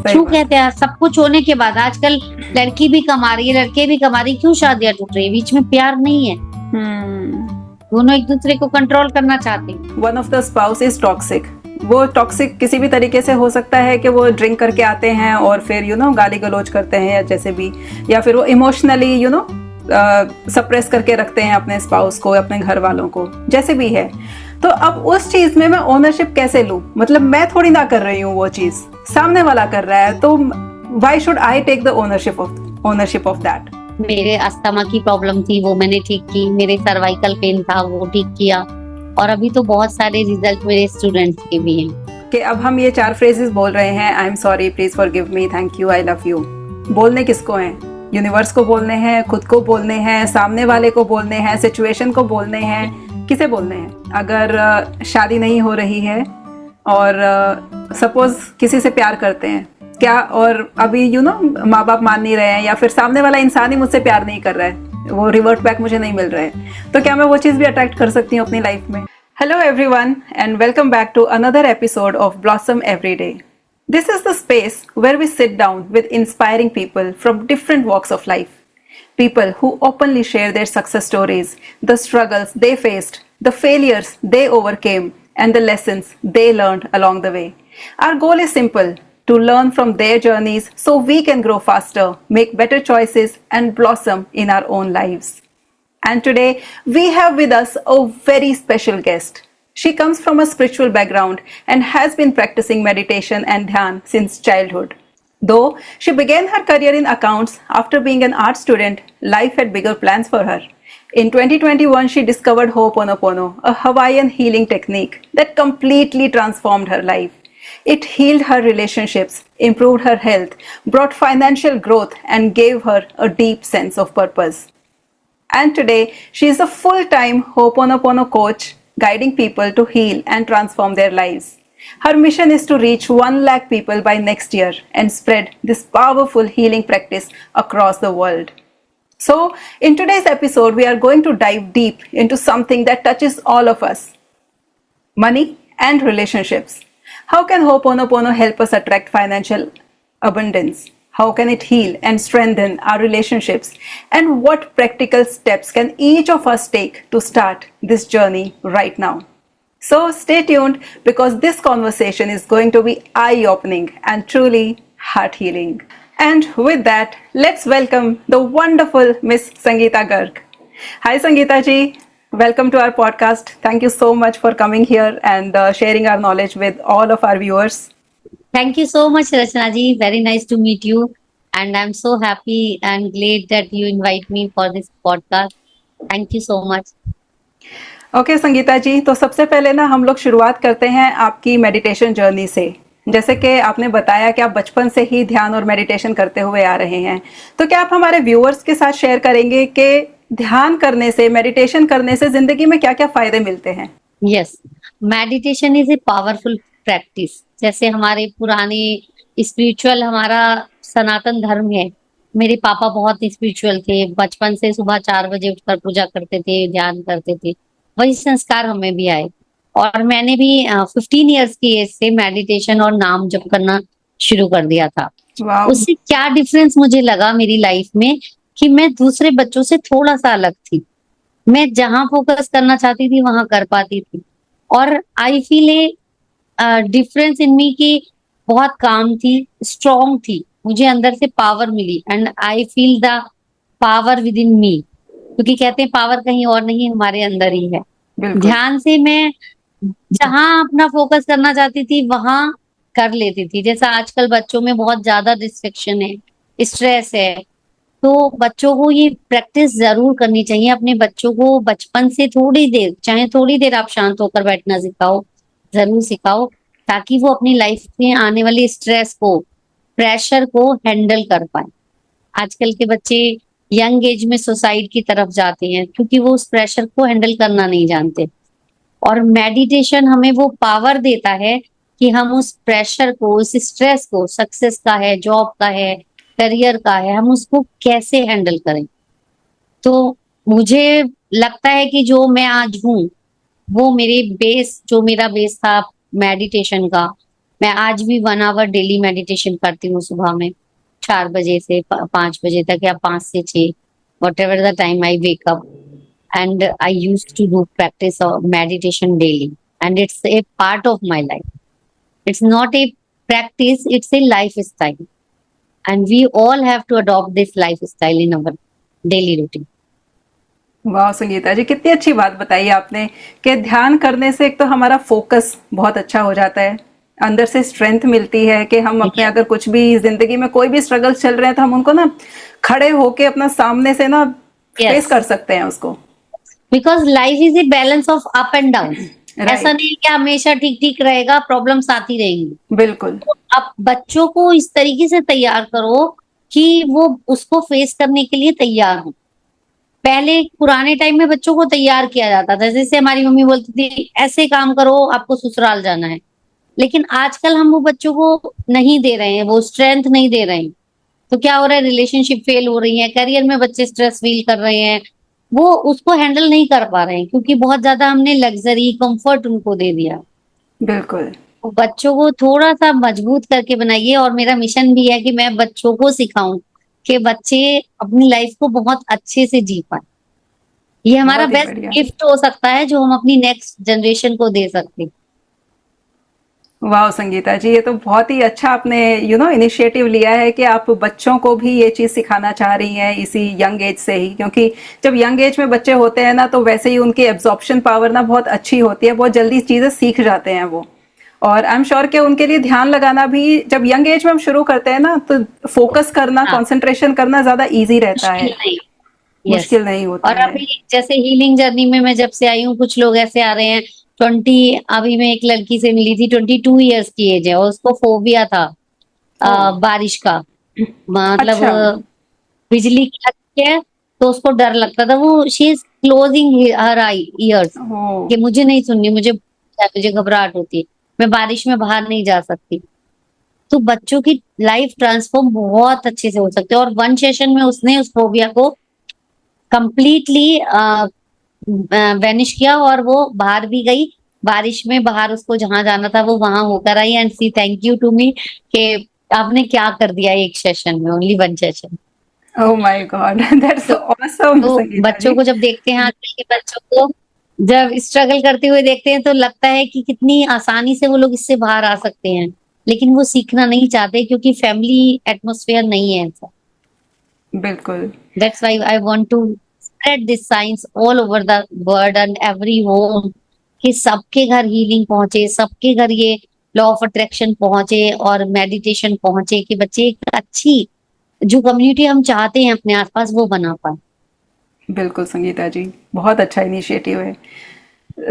सही क्यों बात। कहते हैं सब कुछ होने के बाद आजकल लड़की भी कमा रही है, लड़के भी कमा रही है, क्यों शादियां टूट रही है? बीच में प्यार नहीं है, दोनों एक दूसरे को कंट्रोल करना चाहते हैं। One of the spouse is toxic. वो टॉक्सिक किसी भी तरीके से हो सकता है कि वो ड्रिंक करके आते हैं और फिर गाली गलौज करते हैं या जैसे भी, या फिर वो इमोशनली सप्रेस करके रखते हैं अपने स्पाउस को, अपने घर वालों को, जैसे भी है। तो अब उस चीज में मैं ओनरशिप कैसे लूं? मतलब मैं थोड़ी ना कर रही हूँ, वो चीज सामने वाला कर रहा है, तो why should I take the ownership of that? मेरे अस्थमा की प्रॉब्लम थी, वो मैंने ठीक की। मेरे सर्वाइकल पेन था, वो ठीक किया। और अभी तो बहुत सारे रिजल्ट मेरे स्टूडेंट्स के भी हैं। कि अब हम ये 4 फ्रेजेस बोल रहे हैं, आई am sorry, please forgive me, thank you, I love you. बोलने किसको हैं? यूनिवर्स को बोलने हैं, खुद को बोलने हैं, सामने वाले को बोलने हैं, सिचुएशन को बोलने हैं, किसे बोलने हैं? अगर शादी नहीं हो रही है और सपोज किसी से प्यार करते हैं क्या, और अभी माँ बाप मान नहीं रहे हैं, या फिर सामने वाला इंसान ही मुझसे प्यार नहीं कर रहा है, वो रिवर्ट बैक मुझे नहीं मिल रहा है, तो क्या मैं वो चीज़ भी अट्रैक्ट कर सकती हूँ अपनी लाइफ में? Hello everyone and welcome back to another episode of Blossom Everyday. This is the space where we sit down with inspiring people from different walks of life. People who openly share their success stories, the struggles they faced, the failures they overcame, and the lessons they learned along the way. Our goal is simple: to learn from their journeys so we can grow faster, make better choices, and blossom in our own lives. And today we have with us a very special guest. She comes from a spiritual background and has been practicing meditation and dhyan since childhood. Though she began her career in accounts, after being an art student, life had bigger plans for her. In 2021, she discovered Ho'oponopono, a Hawaiian healing technique that completely transformed her life. It healed her relationships, improved her health, brought financial growth, and gave her a deep sense of purpose. And today, she is a full-time Ho'oponopono coach, guiding people to heal and transform their lives. Her mission is to reach 1 lakh people by next year and spread this powerful healing practice across the world. So, in today's episode, we are going to dive deep into something that touches all of us: money and relationships. How can Ho'oponopono help us attract financial abundance? How can it heal and strengthen our relationships? And what practical steps can each of us take to start this journey right now? So stay tuned, because this conversation is going to be eye-opening and truly heart-healing. And with that, let's welcome the wonderful Miss Sangeeta Garg. Hi Sangeeta ji, welcome to our podcast. Thank you so much for coming here and sharing our knowledge with all of our viewers. Thank you so much, Rachna ji. Very nice to meet you. And I'm so happy and glad that you invite me for this podcast. Thank you so much. Okay Sangeeta ji, तो सबसे पहले ना हम लोग शुरुआत करते हैं आपकी मेडिटेशन जर्नी से। जैसे कि आपने बताया कि आप बचपन से ही ध्यान और मेडिटेशन करते हुए आ रहे हैं, तो क्या आप हमारे व्यूअर्स के साथ शेयर करेंगे कि ध्यान करने से, मेडिटेशन करने से जिंदगी में क्या क्या फायदे मिलते हैं? Yes, meditation is a powerful practice. जैसे हमारे पुराने स्पिरिचुअल, हमारा सनातन धर्म है। मेरे पापा बहुत स्पिरिचुअल थे, बचपन से सुबह 4 बजे उठकर पूजा करते थे, ध्यान करते थे। वही संस्कार हमें भी आए और मैंने भी 15 इयर्स की एज से मेडिटेशन और नाम जप करना शुरू कर दिया था। वाह, उससे क्या डिफरेंस मुझे लगा मेरी लाइफ में कि मैं दूसरे बच्चों से थोड़ा सा अलग थी। मैं जहां फोकस करना चाहती थी वहां कर पाती थी। और I feel a difference in मी की बहुत काम थी, स्ट्रॉन्ग थी, मुझे अंदर से पावर मिली and I feel the power within me. क्योंकि कहते हैं पावर कहीं और नहीं, हमारे अंदर ही है। बिल्कुल। ध्यान से मैं जहां अपना फोकस करना चाहती थी वहां कर लेती थी। जैसा आजकल बच्चों में बहुत ज्यादा डिस्ट्रैक्शन है, स्ट्रेस है, तो बच्चों को ये प्रैक्टिस जरूर करनी चाहिए। अपने बच्चों को बचपन से थोड़ी देर, चाहे थोड़ी देर, आप शांत होकर बैठना सिखाओ, जरूर सिखाओ, ताकि वो अपनी लाइफ में आने वाले स्ट्रेस को, प्रेशर को हैंडल कर पाए। आजकल के बच्चे यंग एज में सुसाइड की तरफ जाते हैं क्योंकि वो उस प्रेशर को हैंडल करना नहीं जानते। और मेडिटेशन हमें वो पावर देता है कि हम उस प्रेशर को, उस स्ट्रेस को, सक्सेस का है, जॉब का है, करियर का है, हम उसको कैसे हैंडल करें। तो मुझे लगता है कि जो मैं आज हूँ वो मेरे बेस, जो मेरा बेस था मेडिटेशन का, मैं आज भी 1 आवर डेली मेडिटेशन करती हूँ सुबह में, 4 बजे से 5 बजे तक या 5 से 6, what ever the time I wake up, and I used to do practice of meditation daily, and it's a part of my life. It's not a practice, it's a lifestyle, and we all have to adopt this lifestyle in our daily routine. वाह संगीता जी, कितनी अच्छी बात बताई आपने कि ध्यान करने से एक तो हमारा फोकस बहुत अच्छा हो जाता है, अंदर से स्ट्रेंथ मिलती है कि हम अपने अगर कुछ भी जिंदगी में कोई भी स्ट्रगल चल रहे हैं तो हम उनको ना खड़े होके अपना सामने से ना फेस Yes, कर सकते हैं उसको। because life is a balance of up and down. ऐसा राइट, नहीं है कि हमेशा ठीक ठीक रहेगा, प्रॉब्लम्स आती रहेंगी। बिल्कुल। तो आप बच्चों को इस तरीके से तैयार करो कि वो उसको फेस करने के लिए तैयार हो। पहले पुराने टाइम में बच्चों को तैयार किया जाता था, जैसे हमारी मम्मी बोलती थी ऐसे काम करो आपको ससुराल जाना है, लेकिन आजकल हम वो बच्चों को नहीं दे रहे हैं, वो स्ट्रेंथ नहीं दे रहे हैं। तो क्या हो रहा है, रिलेशनशिप फेल हो रही है, करियर में बच्चे स्ट्रेस फील कर रहे हैं, वो उसको हैंडल नहीं कर पा रहे हैं क्योंकि बहुत ज्यादा हमने लग्जरी कंफर्ट उनको दे दिया। बिल्कुल। तो बच्चों को थोड़ा सा मजबूत करके बनाइए, और मेरा मिशन भी है कि मैं बच्चों को सिखाऊं कि बच्चे अपनी लाइफ को बहुत अच्छे से जी पाए। ये हमारा बहुत ही बेस्ट बढ़िया। गिफ्ट हो सकता है जो हम अपनी नेक्स्ट जनरेशन को दे सकते हैं। वाह संगीता जी, ये तो बहुत ही अच्छा आपने इनिशिएटिव लिया है कि आप बच्चों को भी ये चीज सिखाना चाह रही हैं इसी यंग एज से ही, क्योंकि जब यंग एज में बच्चे होते हैं ना तो वैसे ही उनकी एब्जॉर्प्शन पावर ना बहुत अच्छी होती है, बहुत जल्दी चीजें सीख जाते हैं वो। और आई एम श्योर कि उनके लिए ध्यान लगाना भी जब यंग एज में हम शुरू करते हैं ना तो फोकस करना, हाँ, कंसंट्रेशन करना ज्यादा इजी रहता मुश्किल है, नहीं। यस। मुश्किल नहीं होता और है। अभी जैसे हीलिंग जर्नी में मैं जब से आई हूँ, कुछ लोग ऐसे आ रहे हैं 20, अभी मैं एक लड़की से मिली थी, 22 ईयर्स की एज है और उसको फोबिया था ओ, बारिश का, मतलब अच्छा। बिजली कड़कती है तो उसको डर लगता था। वो she is closing her eye ears ओ, कि मुझे नहीं सुननी, मुझे घबराहट होती है, मैं बारिश में बाहर नहीं जा सकती। तो बच्चों की लाइफ ट्रांसफॉर्म बहुत अच्छे से हो सकते हैं, और 1 सेशन में उसने उस फोबिया को कंप्लीटली वैनिश किया, और वो बाहर भी गई, बारिश में बाहर उसको जहां जाना था वो वहां होकर आई, and see thank you to me कि आपने क्या कर दिया एक सेशन में, only 1 session. Oh my God, that's तो, ऑसम तो संगीता बच्चों जी। को जब देखते हैं, आजकल के बच्चों को जब स्ट्रगल करते हुए देखते हैं तो लगता है कि कितनी आसानी से वो लोग इससे बाहर आ सकते हैं, लेकिन वो सीखना नहीं चाहते क्योंकि फैमिली एटमोसफेयर नहीं है ऐसा। बिल्कुल। That's why I want to spread this science all over the world and every home, कि सबके घर हीलिंग पहुंचे, सबके घर ये लॉ ऑफ अट्रैक्शन पहुंचे और मेडिटेशन पहुंचे, कि बच्चे एक अच्छी जो कम्युनिटी हम चाहते हैं अपने आसपास वो बना पाए। बिल्कुल संगीता जी, बहुत अच्छा इनिशिएटिव है।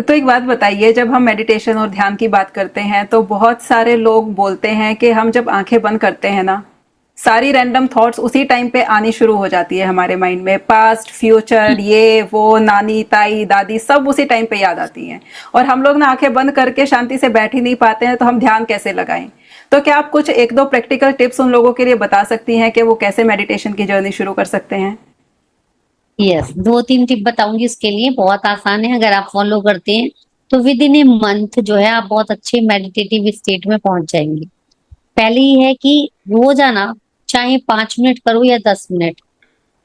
तो एक बात बताइए, जब हम मेडिटेशन और ध्यान की बात करते हैं तो बहुत सारे लोग बोलते हैं कि हम जब आंखें बंद करते हैं ना, सारी रैंडम थॉट्स उसी टाइम पे आनी शुरू हो जाती है हमारे माइंड में, पास्ट फ्यूचर ये वो, नानी ताई दादी सब उसी टाइम पे याद आती हैं, और हम लोग ना आंखें बंद करके शांति से बैठ ही नहीं पाते हैं, तो हम ध्यान कैसे लगाएं? तो क्या आप कुछ एक दो प्रैक्टिकल टिप्स उन लोगों के लिए बता सकती हैं कि वो कैसे मेडिटेशन की जर्नी शुरू कर सकते हैं? यस, 2-3 टिप बताऊंगी उसके लिए, बहुत आसान है, अगर आप फॉलो करते हैं तो विद इन ए मंथ जो है आप बहुत अच्छे मेडिटेटिव स्टेट में पहुंच जाएंगे। पहले ही है कि रोजाना चाहे 5 मिनट करो या 10 मिनट,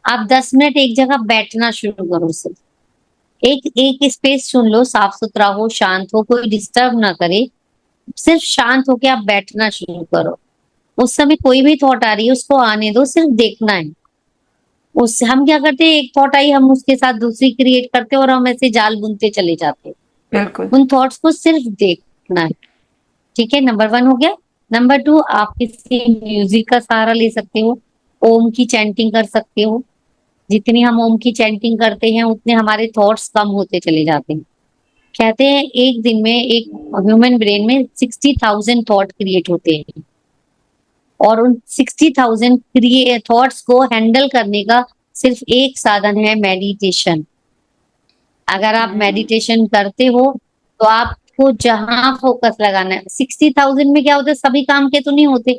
आप 10 मिनट एक जगह बैठना शुरू करो। सिर्फ एक एक स्पेस चुन लो, साफ सुथरा हो, शांत हो, कोई डिस्टर्ब ना करे, सिर्फ शांत होके आप बैठना शुरू करो। उस समय कोई भी थॉट आ रही है उसको आने दो, सिर्फ देखना है। उस हम क्या करते हैं, एक थॉट आई हम उसके साथ दूसरी क्रिएट करते हैं और हम ऐसे जाल बुनते चले जाते हैं। बिल्कुल। उन थॉट्स को सिर्फ देखना है। ठीक है, नंबर 1 हो गया। नंबर 2, आप किसी म्यूजिक का सहारा ले सकते हो, ओम की चैंटिंग कर सकते हो। जितनी हम ओम की चैंटिंग करते हैं उतने हमारे थॉट्स कम होते चले जाते हैं। कहते हैं एक दिन में एक ह्यूमन ब्रेन में 60,000 थॉट क्रिएट होते हैं, और उन 60,000 थॉट्स को हैंडल करने का सिर्फ एक साधन है, मेडिटेशन। अगर आप मेडिटेशन करते हो तो आपको जहां फोकस लगाना है, 60,000 में क्या होता है, सभी काम के तो नहीं होते,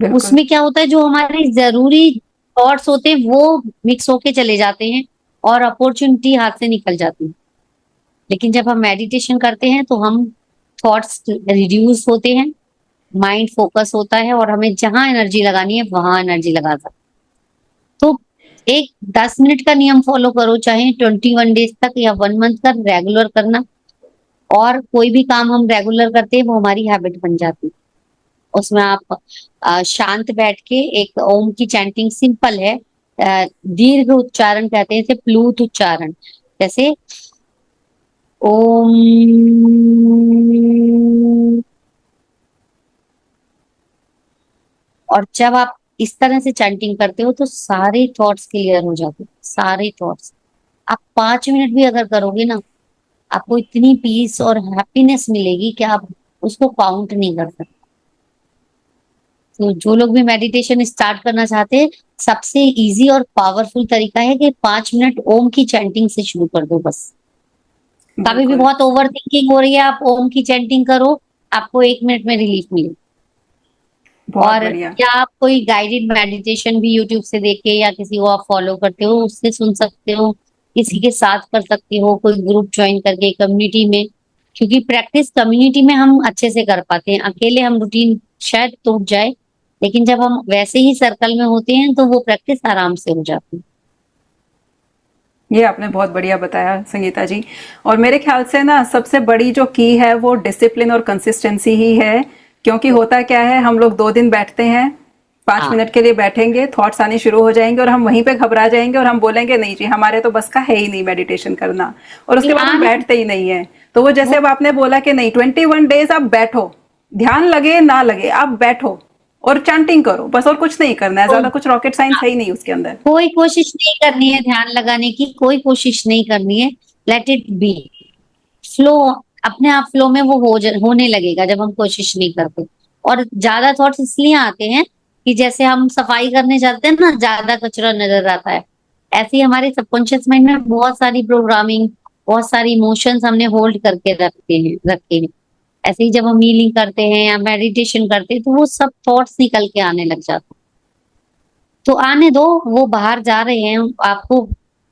बिल्कुल। उसमें क्या होता है जो हमारे जरूरी थॉट्स होते हैं वो मिक्स होके चले जाते हैं और अपॉर्चुनिटी हाथ से निकल जाती है। लेकिन जब हम मेडिटेशन करते हैं तो हम थॉट्स रिड्यूस होते हैं, माइंड फोकस होता है और हमें जहां एनर्जी लगानी है वहां एनर्जी लगा सकते। तो एक 10 मिनट का नियम फॉलो करो, चाहे 21 डेज तक या 1 मंथ का रेगुलर करना। और कोई भी काम हम रेगुलर करते हैं वो हमारी हैबिट बन जाती है। उसमें आप शांत बैठ के एक ओम की चैंटिंग सिंपल है, दीर्घ उच्चारण कहते हैं इसे, प्लूत उच्चारण, जैसे ओम। और जब आप इस तरह से चैंटिंग करते हो तो सारे थॉट्स क्लियर हो जाते हैं, सारे थॉट्स। आप 5 मिनट भी अगर करोगे ना, आपको इतनी पीस और हैप्पीनेस मिलेगी कि आप उसको काउंट नहीं कर सकते। तो जो लोग भी मेडिटेशन स्टार्ट करना चाहते हैं, सबसे इजी और पावरफुल तरीका है कि 5 मिनट ओम की चैंटिंग से शुरू कर दो बस। कभी भी बिल्कुल। बहुत ओवर थिंकिंग हो रही है, आप ओम की चैंटिंग करो, आपको 1 मिनट में रिलीफ मिलेगी। बहुत और बढ़िया। या आप कोई गाइडेड मेडिटेशन भी यूट्यूब से देख के या किसी को आप फॉलो करते हो उससे सुन सकते हो, किसी के साथ कर सकते हो, कोई ग्रुप ज्वाइन करके कम्युनिटी में। क्योंकि प्रैक्टिस कम्युनिटी में हम अच्छे से कर पाते हैं, अकेले हम रूटीन शायद टूट जाए, लेकिन जब हम वैसे ही सर्कल में होते हैं तो वो प्रैक्टिस आराम से हो जाती है। ये आपने बहुत बढ़िया बताया संगीता जी। और मेरे ख्याल से ना सबसे बड़ी जो की है वो डिसिप्लिन और कंसिस्टेंसी ही है। क्योंकि होता क्या है, हम लोग 2 दिन बैठते हैं, 5 मिनट हाँ, के लिए बैठेंगे, थॉट्स आने शुरू हो जाएंगे और हम वहीं पे घबरा जाएंगे और हम बोलेंगे नहीं जी हमारे तो बस का है ही नहीं मेडिटेशन करना, और उसके ये बाद हम आने बैठते ही नहीं है। तो वो जैसे वो अब आपने बोला कि नहीं, 21 डेज आप बैठो, ध्यान लगे ना लगे आप बैठो और चैंटिंग करो बस, और कुछ नहीं करना है, ज्यादा कुछ रॉकेट साइंस है ही नहीं उसके अंदर। कोई कोशिश नहीं करनी है ध्यान लगाने की, कोई कोशिश नहीं करनी है। लेट इट बी फ्लो, अपने आप फ्लो में वो होने लगेगा जब हम कोशिश नहीं करते। और ज्यादा थॉट्स इसलिए आते हैं कि जैसे हम सफाई करने जाते हैं ना, ज्यादा कचरा नजर आता है, ऐसे ही हमारे सबकॉन्शियस माइंड में बहुत सारी प्रोग्रामिंग, बहुत सारी इमोशंस हमने होल्ड करके रखे हैं। ऐसे ही जब हम हीलिंग करते हैं या मेडिटेशन करते हैं तो वो सब थॉट्स निकल के आने लग जाते हैं। तो आने दो, वो बाहर जा रहे हैं, आपको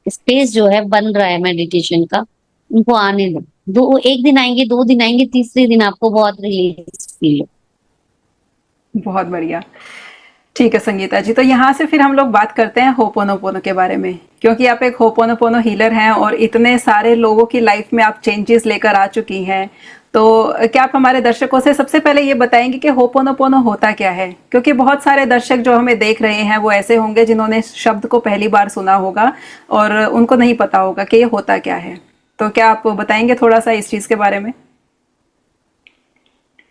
स्पेस जो है बन रहा है मेडिटेशन का, उनको आने दो। दो एक दिन आएंगे, 2 दिन आएंगे, तीसरे दिन आपको बहुत रिलीफ फील हो। बहुत बढ़िया। ठीक है संगीता जी, तो यहाँ से फिर हम लोग बात करते हैं होपोनोपोनो के बारे में, क्योंकि आप एक होपोनोपोनो हीलर हैं और इतने सारे लोगों की लाइफ में आप चेंजेस लेकर आ चुकी हैं। तो क्या आप हमारे दर्शकों से सबसे पहले ये बताएंगे कि होपोनोपोनो होता क्या है? क्योंकि बहुत सारे दर्शक जो हमें देख रहे हैं वो ऐसे होंगे जिन्होंने शब्द को पहली बार सुना होगा और उनको नहीं पता होगा कि ये होता क्या है। तो क्या आप बताएंगे थोड़ा सा इस चीज के बारे में?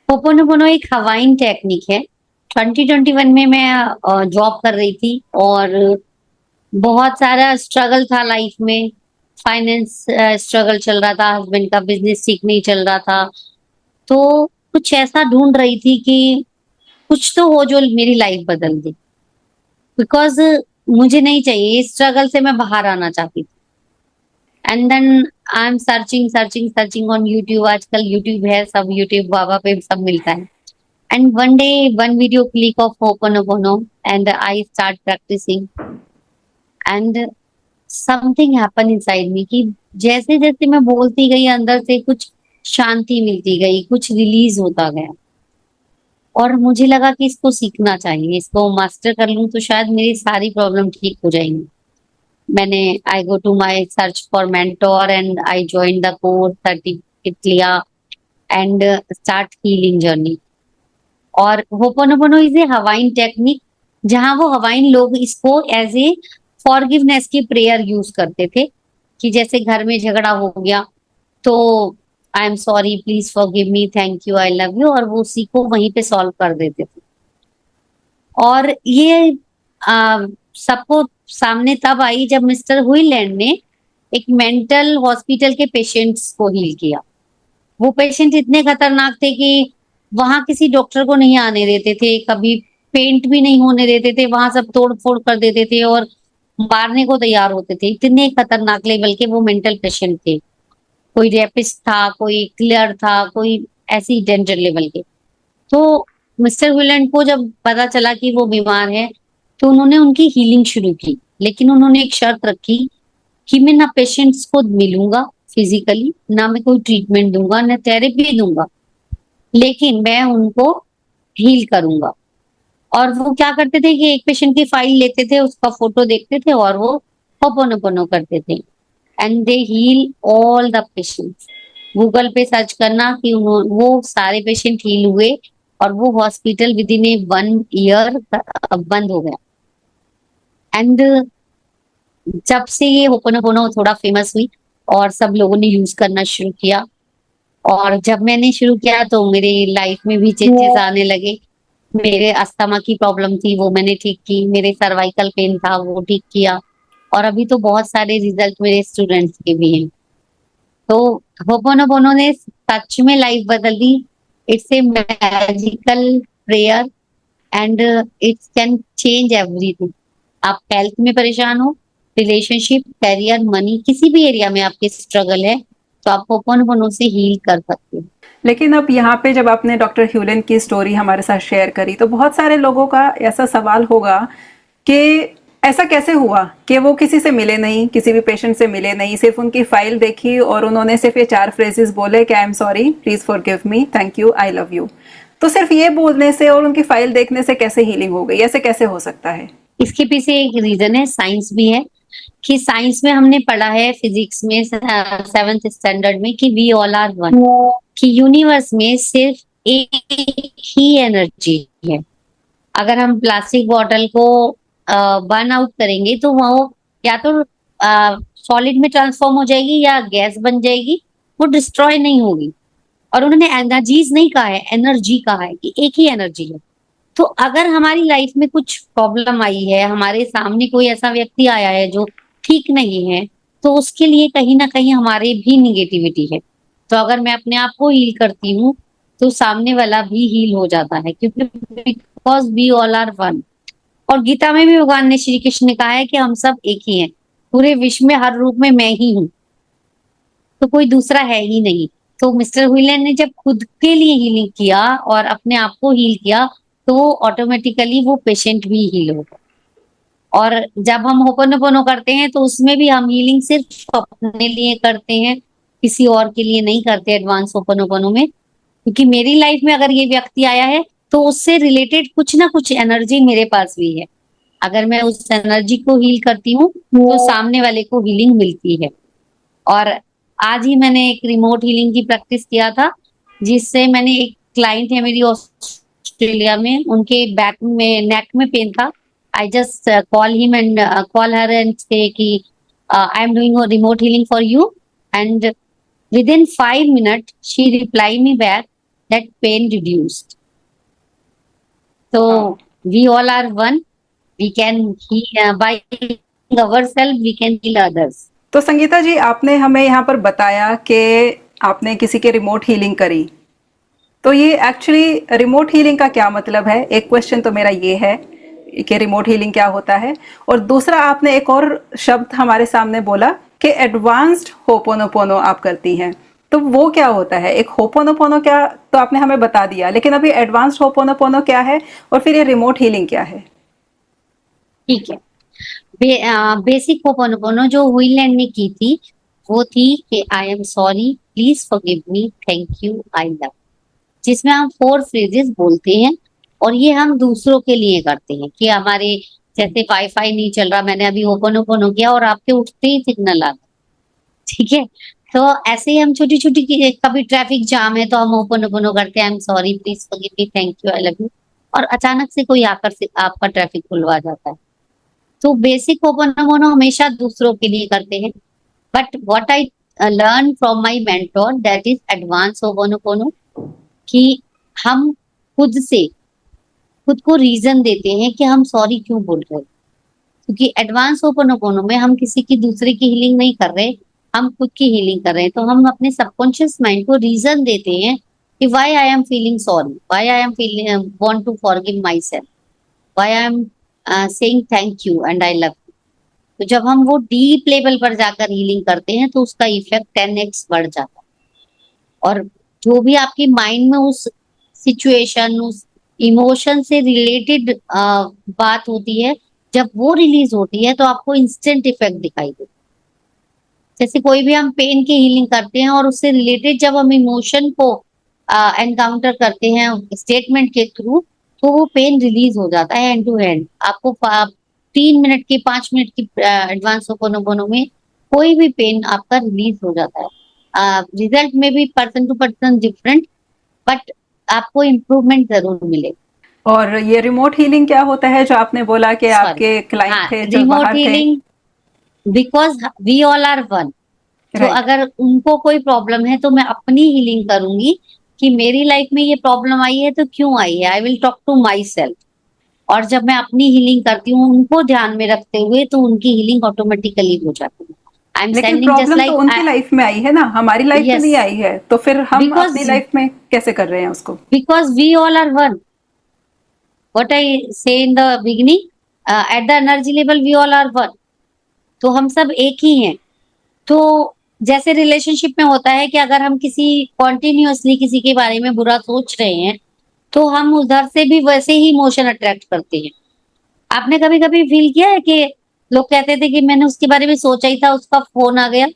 होपोनोपोनो एक हवाइन टेक्निक है। 2021 में मैं जॉब कर रही थी और बहुत सारा स्ट्रगल था लाइफ में। फाइनेंस स्ट्रगल चल रहा था, हस्बैंड का बिजनेस ठीक नहीं चल रहा था। तो कुछ ऐसा ढूंढ रही थी कि कुछ तो हो जो मेरी लाइफ बदल दे, बिकॉज मुझे नहीं चाहिए, इस स्ट्रगल से मैं बाहर आना चाहती थी। And then I am searching searching searching on YouTube. आजकल यूट्यूब है, सब यूट्यूब बाबा पे सब मिलता है। And one day one video click of ho'oponopono and I start practicing and something happen inside me कि जैसे जैसे मैं बोलती गई अंदर से कुछ शांति मिलती गई, कुछ रिलीज होता गया। और मुझे लगा कि इसको सीखना चाहिए, इसको मास्टर कर लूं तो शायद मेरी सारी प्रॉब्लम ठीक हो जाएंगी। मैंने I go to my search for mentor and I join the course, certificate लिया एंड स्टार्ट हीलिंग जर्नी। और ho'oponopono is a Hawaiian technique, जहां वो हवाइन लोग इसको एज ए फॉरगिवनेस की प्रेयर यूज करते थे। कि जैसे घर में झगड़ा हो गया तो आई am sorry, please forgive me, thank you, I love you, और वो उसी को वहीं पे सॉल्व कर देते थे। और ये सबको सामने तब आई जब मिस्टर हुईलैंड ने एक मेंटल हॉस्पिटल के पेशेंट्स को हील किया। वो पेशेंट इतने खतरनाक थे कि वहां किसी डॉक्टर को नहीं आने देते थे, कभी पेंट भी नहीं होने देते थे, वहां सब तोड़ फोड़ कर देते थे और मारने को तैयार होते थे। इतने खतरनाक लेवल के वो मेंटल पेशेंट थे। कोई रेपिस्ट था, कोई क्लियर था, कोई ऐसी डेंजर लेवल के। तो मिस्टर विलेंट को जब पता चला कि वो बीमार है तो उन्होंने उनकी हीलिंग शुरू की। लेकिन उन्होंने एक शर्त रखी कि मैं ना पेशेंट्स को मिलूंगा फिजिकली, ना मैं कोई ट्रीटमेंट दूंगा, ना थेरेपी दूंगा, लेकिन मैं उनको हील करूंगा। और वो क्या करते थे कि एक पेशेंट की फाइल लेते थे, उसका फोटो देखते थे और वो होपोनोपोनो करते थे, and they heal all the patients. Google पे सर्च करना कि वो सारे पेशेंट हील हुए, और वो hospital within a 1 year बंद हो गया। एंड जब से ये होपोनोपोनो थोड़ा फेमस हुई और सब लोगों ने यूज करना शुरू किया, और जब मैंने शुरू किया तो मेरी लाइफ में भी चेंजेस आने लगे। मेरे अस्थमा की प्रॉब्लम थी, वो मैंने ठीक की। मेरे सर्वाइकल पेन था, वो ठीक किया। और अभी तो बहुत सारे रिजल्ट मेरे स्टूडेंट्स के भी हैं। तो होपोनोपोनो ने सच में लाइफ बदल दी। It's a magical prayer, and it can change everything. आप हेल्थ में परेशान हो, रिलेशनशिप, करियर, मनी, किसी भी एरिया में आपके स्ट्रगल है, तो आप होपोनोपोनो से हील कर सकते हो। लेकिन अब यहाँ पे जब आपने डॉक्टर ह्यूलन की स्टोरी हमारे साथ शेयर करी तो बहुत सारे लोगों का ऐसा सवाल होगा कि ऐसा कैसे हुआ कि वो किसी से मिले नहीं, किसी भी पेशेंट से मिले नहीं, सिर्फ उनकी फाइल देखी और उन्होंने सिर्फ ये 4 फ्रेजेस बोले कि आई am sorry, please forgive me, thank you, I love you. तो सिर्फ ये बोलने से और उनकी फाइल देखने से कैसे हीलिंग हो गई? ऐसे कैसे हो सकता है? इसके पीछे एक रीजन है, साइंस भी है। कि साइंस में हमने पढ़ा है, फिजिक्स में 7th स्टैंडर्ड में, कि वी ऑल आर वन। कि यूनिवर्स में सिर्फ एक ही एनर्जी है। अगर हम प्लास्टिक बॉटल को बर्न आउट करेंगे तो वो या तो सॉलिड में ट्रांसफॉर्म हो जाएगी या गैस बन जाएगी, वो डिस्ट्रॉय नहीं होगी। और उन्होंने एनर्जीज नहीं कहा है, एनर्जी कहा है, कि एक ही एनर्जी है। तो अगर हमारी लाइफ में कुछ प्रॉब्लम आई है, हमारे सामने कोई ऐसा व्यक्ति आया है जो ठीक नहीं है, तो उसके लिए कहीं ना कहीं हमारे भी निगेटिविटी है। तो अगर मैं अपने आप को हील करती हूँ तो सामने वाला भी हील हो जाता है, क्योंकि because we all are one. और गीता में भी भगवान ने, श्री कृष्ण ने कहा है कि हम सब एक ही हैं। पूरे विश्व में हर रूप में मैं ही हूँ, तो कोई दूसरा है ही नहीं। तो मिस्टर हुइलन ने जब खुद के लिए हीलिंग किया और अपने आप को हील किया, तो ऑटोमेटिकली वो पेशेंट भी हील होगा। और जब हम होपोनोपोनो करते हैं तो उसमें भी हम हीलिंग सिर्फ अपने लिए करते हैं, किसी और के लिए नहीं करते एडवांस होपोनोपोनो में। क्योंकि मेरी लाइफ में अगर ये व्यक्ति आया है तो उससे रिलेटेड कुछ ना कुछ एनर्जी मेरे पास भी है। अगर मैं उस एनर्जी को हील करती हूँ तो सामने वाले को हीलिंग मिलती है। और आज ही मैंने एक रिमोट हीलिंग की प्रैक्टिस किया था, जिससे मैंने, एक क्लाइंट है मेरी ऑस्ट्रेलिया में, उनके बैक में, नेक में पेन था। I just call him and call her and से कि I am doing remote healing for you, and within 5 minutes she replied me back that pain reduced. So we all are one. We can heal by healing ourselves, we can heal others. तो संगीता जी, आपने हमें यहाँ पर बताया कि आपने किसी के रिमोट हीलिंग करी, तो ये एक्चुअली रिमोट हीलिंग का क्या मतलब है? एक क्वेश्चन तो मेरा ये है कि रिमोट हीलिंग क्या होता है, और दूसरा आपने एक और शब्द हमारे सामने बोला कि एडवांस्ड होपोनोपोनो आप करती हैं, तो वो क्या होता है? एक होपोनोपोनो क्या, तो आपने हमें बता दिया, लेकिन अभी एडवांस्ड होपोनोपोनो क्या है और फिर ये रिमोट हीलिंग क्या है? ठीक है। बेसिक होपोनोपोनो जो हुइलैंड ने की थी, वो थी कि आई am sorry, please forgive me, thank you, I love. जिसमें हम 4 फ्रेजेस बोलते हैं, और ये हम दूसरों के लिए करते हैं। कि हमारे, जैसे वाईफाई नहीं चल रहा, मैंने अभी होपोनोपोनो किया और आपके उठते ही सिग्नल आ गया, ठीक है। तो ऐसे ही हम छोटी छोटी, कभी ट्रैफिक जाम है तो हम होपोनोपोनो करते हैं, आई am sorry, please forgive me, thank you, I love you. और अचानक से कोई आकर से आपका ट्रैफिक खुलवा जाता है। तो बेसिक होपोनोपोनो हमेशा दूसरों के लिए करते हैं। But what I learn from my mentor, that is advance ho'oponopono. कि हम खुद को रीजन देते हैं कि हम सॉरी क्यों बोल रहे हैं। क्योंकि एडवांस होपोनोपोनो में हम किसी की, दूसरे की हीलिंग नहीं कर रहे, हम खुद की हीलिंग कर रहे हैं। तो हम अपने सबकॉन्शियस माइंड को रीजन देते हैं कि why I am feeling sorry, why I am feeling want to forgive myself, why I am saying thank you and I love you. तो जब हम वो डीप लेवल पर जाकर हीलिंग करते हैं तो उसका इफेक्ट 10x बढ़ जाता है। और जो भी आपके माइंड में उस सिचुएशन, उस इमोशन से रिलेटेड बात होती है, जब वो रिलीज होती है तो आपको इंस्टेंट इफेक्ट दिखाई देता है। जैसे कोई भी हम पेन की हीलिंग करते हैं और उससे रिलेटेड जब हम इमोशन को एनकाउंटर करते हैं स्टेटमेंट के थ्रू, तो वो पेन रिलीज हो जाता है एंड टू एंड। आपको 3 मिनट की 5 मिनट की एडवांस होपोनोपोनो में कोई भी पेन आपका रिलीज हो जाता है। रिजल्ट में भी person to person different, but आपको इम्प्रूवमेंट जरूर मिले। और ये रिमोट हीलिंग क्या होता है जो आपने बोला कि सॉरी, आपके क्लाइंट हाँ, थे जो रिमोट बाहर थे? Healing because we all are one. तो राइट। अगर उनको कोई प्रॉब्लम है तो मैं अपनी हीलिंग करूंगी कि मेरी लाइफ में ये प्रॉब्लम आई है तो क्यों आई है, I will talk to myself. और जब मैं अपनी हीलिंग करती हूँ उनको ध्यान में रखते हुए, तो उनकी हीलिंग ऑटोमेटिकली हो जाती है। आई एम लेकिन सेंडिंग जस्ट प्रॉब्लम तो लाइक, उनकी लाइफ में आई है ना, हमारी लाइफ में यस, नहीं आई है, तो फिर हम अपनी बिकॉज लाइफ में कैसे कर रहे हैं उसको? Because we all are one. What I say in the beginning, at the energy level we all are one. तो हम सब एक ही हैं। तो जैसे रिलेशनशिप में होता है कि अगर हम किसी कॉन्टिन्यूअसली किसी के बारे में बुरा सोच रहे हैं, तो हम उधर से भी वैसे ही इमोशन अट्रैक्ट करते हैं। आपने कभी कभी फील किया है कि लोग कहते थे कि मैंने उसके बारे में सोचा ही था, उसका फोन आ गया?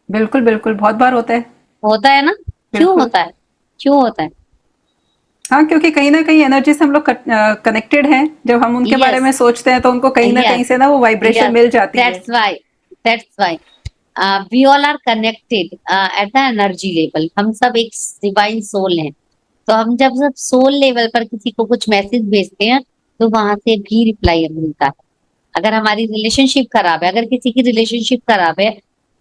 बिल्कुल बिल्कुल, बहुत बार होता है। होता है ना? क्यों बिल्कुल। होता है? क्यों होता है? हाँ, क्योंकि कहीं ना कहीं एनर्जी से हम लोग कनेक्टेड हैं। जब हम उनके बारे यस, में सोचते हैं तो उनको कहीं ना कहीं यस, से ना वो वाइब्रेशन यस, मिल जाती है। That's why we all are connected at the energy level. हम सब एक डिवाइन सोल हैं। तो हम जब सब सोल लेवल पर किसी को कुछ मैसेज भेजते हैं, तो वहां से भी रिप्लाई मिलता है। अगर हमारी रिलेशनशिप खराब है, अगर किसी की रिलेशनशिप खराब है,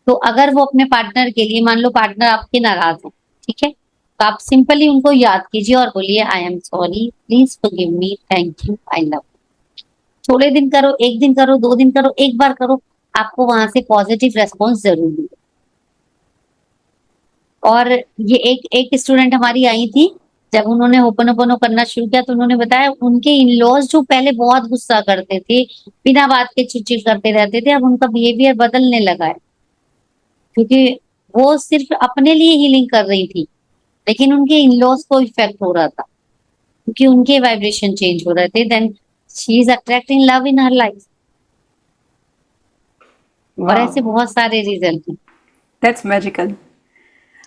तो अगर वो अपने पार्टनर के लिए, मान लो पार्टनर आपके नाराज है, ठीक है, तो आप सिंपली उनको याद कीजिए और बोलिए आई am sorry, please forgive me, thank you, I love. थोड़े दिन करो, एक दिन करो, 2 दिन करो, एक बार करो, आपको वहां से पॉजिटिव रेस्पॉन्स जरूर मिलेगा। और ये एक एक स्टूडेंट हमारी आई थी, जब उन्होंने होपनोपोनो करना शुरू किया तो उन्होंने बताया उनके इन लॉज जो पहले बहुत गुस्सा करते थे, बिना बात के चिड़चिड़ करते रहते थे, अब उनका बिहेवियर बदलने लगा है। क्योंकि वो सिर्फ अपने लिए हीलिंग कर रही थी, लेकिन उनके इन लॉज को इफेक्ट हो रहा था, क्योंकि उनके वाइब्रेशन चेंज हो रहे थे। Then she is attracting love in her life. और वाह, ऐसे बहुत सारे रिजल्ट हैं। That's magical.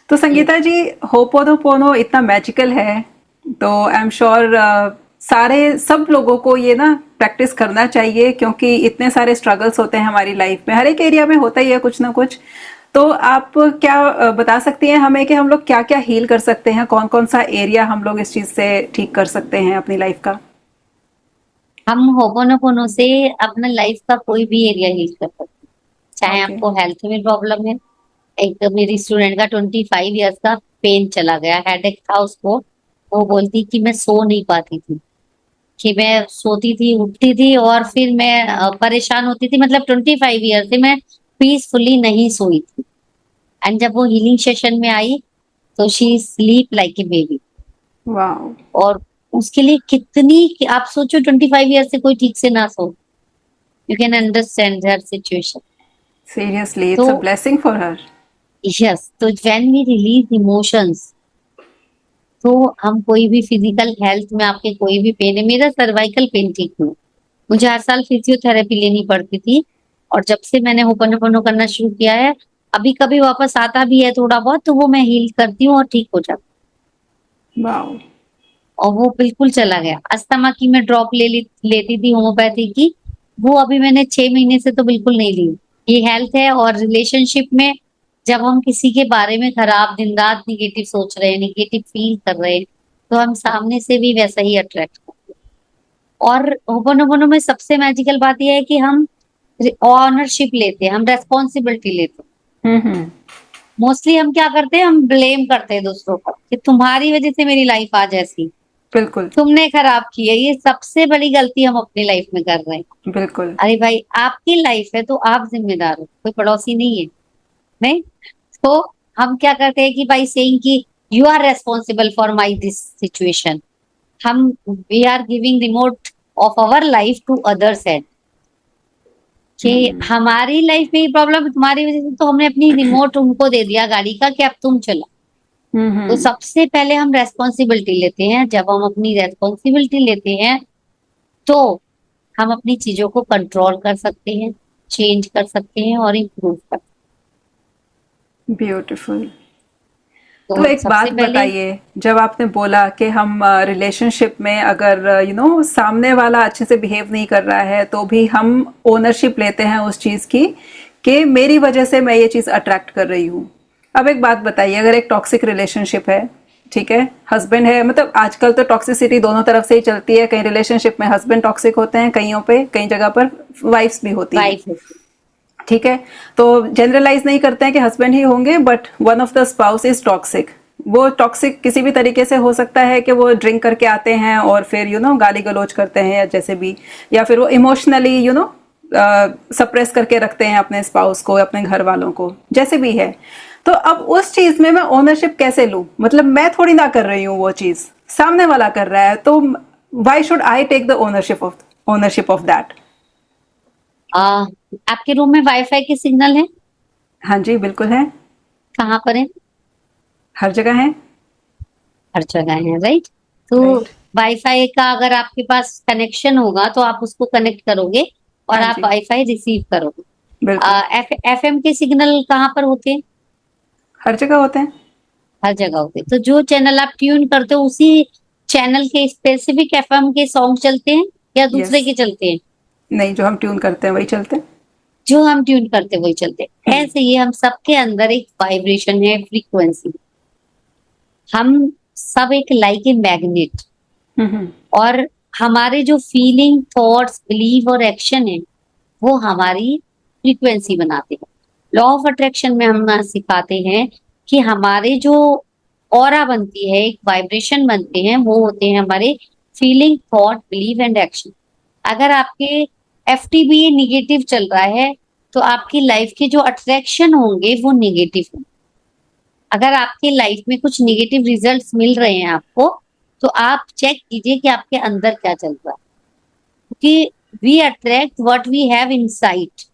तो Yes. संगीता जी, होपोनोपोनो इतना मैजिकल है, तो आई एम श्योर सारे सब लोगों को ये ना प्रैक्टिस करना चाहिए, क्योंकि इतने सारे स्ट्रगल्स होते हैं हमारी लाइफ में, हर एक एरिया में होता ही है कुछ ना कुछ। तो आप क्या बता सकती हैं हमें कि हम लोग क्या क्या हील कर सकते हैं, कौन कौन सा एरिया हम लोग इस चीज से ठीक कर सकते हैं अपनी लाइफ का? हम होपोनोपोनो से अपना लाइफ का कोई भी एरिया हील कर सकते हैं। चाहे ओके। आपको हेल्थ में प्रॉब्लम है। एक मेरी स्टूडेंट का 25 ईयर्स का पेन चला गया, हेडेक था उसको। वो बोलती कि मैं सो नहीं पाती थी, कि मैं सोती थी, उठती थी और फिर मैं परेशान होती थी। मतलब 25 ईयर से मैं पीसफुली नहीं सोई थी। एंड जब वो हीलिंग सेशन में आई, तो she sleep like a baby. वाह। और उसके लिए कितनी, कि आप सोचो 25 ईयर से कोई ठीक से ना सो, you can understand her situation. Seriously, तो it's a blessing for her. Yes, तो व्हेन वी रिलीज इमोशंस, तो हम कोई भी फिजिकल हेल्थ में आपके कोई भी पेन है, मेरा सर्वाइकल पेन ठीक हुआ, मुझे हर साल फिजियोथेरेपी लेनी पड़ती थी। और जब से मैंने होपनोपोनो करना शुरू किया है, अभी कभी वापस आता भी है थोड़ा बहुत, तो वो मैं हील करती हूँ और ठीक हो जाती वाह। हूँ। और वो बिल्कुल चला गया। अस्थमा की मैं ड्रॉप लेती थी होम्योपैथी की, वो अभी मैंने 6 महीने से तो बिल्कुल नहीं ली। ये हेल्थ है। और रिलेशनशिप में जब हम किसी के बारे में खराब दिन रात निगेटिव सोच रहे हैं, निगेटिव फील कर रहे हैं, तो हम सामने से भी वैसा ही अट्रैक्ट करते हैं। और होपोनोपोनो में सबसे मैजिकल बात यह है कि हम ऑनरशिप लेते हैं, हम रेस्पॉन्सिबिलिटी लेते हैं। हम्म। मोस्टली हम क्या करते हैं, हम ब्लेम करते हैं दूसरों पर कि तुम्हारी वजह से मेरी लाइफ आज ऐसी, बिल्कुल। तुमने खराब की है। ये सबसे बड़ी गलती हम अपनी लाइफ में कर रहे हैं। बिल्कुल। अरे भाई, आपकी लाइफ है तो आप जिम्मेदार हो, कोई पड़ोसी नहीं है। नहीं। तो हम क्या करते हैं कि भाई सेइंग कि you are responsible for my this situation, हम we are giving remote of our life to others and, कि हमारी लाइफ में ही प्रॉब्लम है तुम्हारी वजह से, तो हमने अपनी रिमोट उनको दे दिया गाड़ी का कि अब तुम चला। तो हम्म। सबसे पहले हम रेस्पॉन्सिबिलिटी लेते हैं। जब हम अपनी रेस्पॉन्सिबिलिटी लेते हैं, तो हम अपनी चीजों को कंट्रोल कर सकते हैं, चेंज कर सकते हैं और इम्प्रूव कर सकते ब्यूटीफुल। तो तो एक सबसे बात पहले बताइए, जब आपने बोला कि हम रिलेशनशिप में अगर सामने वाला अच्छे से बिहेव नहीं कर रहा है तो भी हम ओनरशिप लेते हैं उस चीज की कि मेरी वजह से मैं ये चीज अट्रैक्ट कर रही हूँ। अब एक बात बताइए, अगर एक टॉक्सिक रिलेशनशिप है, ठीक है, हस्बैंड है, मतलब आजकल तो टॉक्सिसिटी दोनों तरफ से ही चलती है, कई रिलेशनशिप में हस्बैंड टॉक्सिक होते हैं, कईयों पे कई जगह पर वाइफ्स भी होती हैं, वाइफ होती ठीक है। तो जनरलाइज नहीं करते हैं कि हस्बैंड ही होंगे, but one of the spouse is toxic. वो टॉक्सिक किसी भी तरीके से हो सकता है कि वो ड्रिंक करके आते हैं और फिर गाली गलौज करते हैं या जैसे भी, या फिर वो इमोशनली सप्रेस करके रखते हैं अपने स्पाउस को, अपने घर वालों को, जैसे भी है। तो अब उस चीज में मैं ओनरशिप कैसे लूं? मतलब मैं थोड़ी ना कर रही हूँ वो चीज, सामने वाला कर रहा है, तो why should I take the ownership of that? आ, आपके रूम में वाईफाई के सिग्नल है? हाँ जी, बिल्कुल है। कहाँ पर है? हर जगह है। हर जगह है, राइट। तो राइट। वाईफाई का अगर आपके पास कनेक्शन होगा तो आप उसको कनेक्ट करोगे और हाँ आप जी, वाईफाई रिसीव करोगे। बिल्कुल। एफएम के सिग्नल कहाँ पर होते हैं? हर जगह होते हैं। हर जगह होते हैं। तो जो चैनल आप ट्यून करते हो उसी चैनल के स्पेसिफिक एफएम के सॉन्ग चलते हैं या यस। दूसरे के चलते हैं? नहीं, जो हम ट्यून करते हैं वही चलते हैं। जो हम ट्यून करते हैं वही चलते हैं। हम्म। ऐसे ही हम सबके अंदर एक वाइब्रेशन है, फ्रीक्वेंसी। हम सब एक लाइक ए मैग्नेट, हम्म। और हमारे जो फीलिंग, थॉट्स, बिलीव और एक्शन है वो हमारी फ्रीक्वेंसी बनाते हैं। लॉ ऑफ अट्रैक्शन में हम सिखाते हैं कि हमारे जो ऑरा बनती है, एक वाइब्रेशन बनते हैं, वो होते हैं हमारे feeling, thought, believe and action. अगर आपके एफटीबी निगेटिव चल रहा है तो आपकी लाइफ के जो अट्रैक्शन होंगे वो निगेटिव होंगे। अगर आपके लाइफ में कुछ निगेटिव रिजल्ट्स मिल रहे हैं आपको, तो आप चेक कीजिए कि आपके अंदर क्या चल रहा है, क्योंकि we attract what we have inside.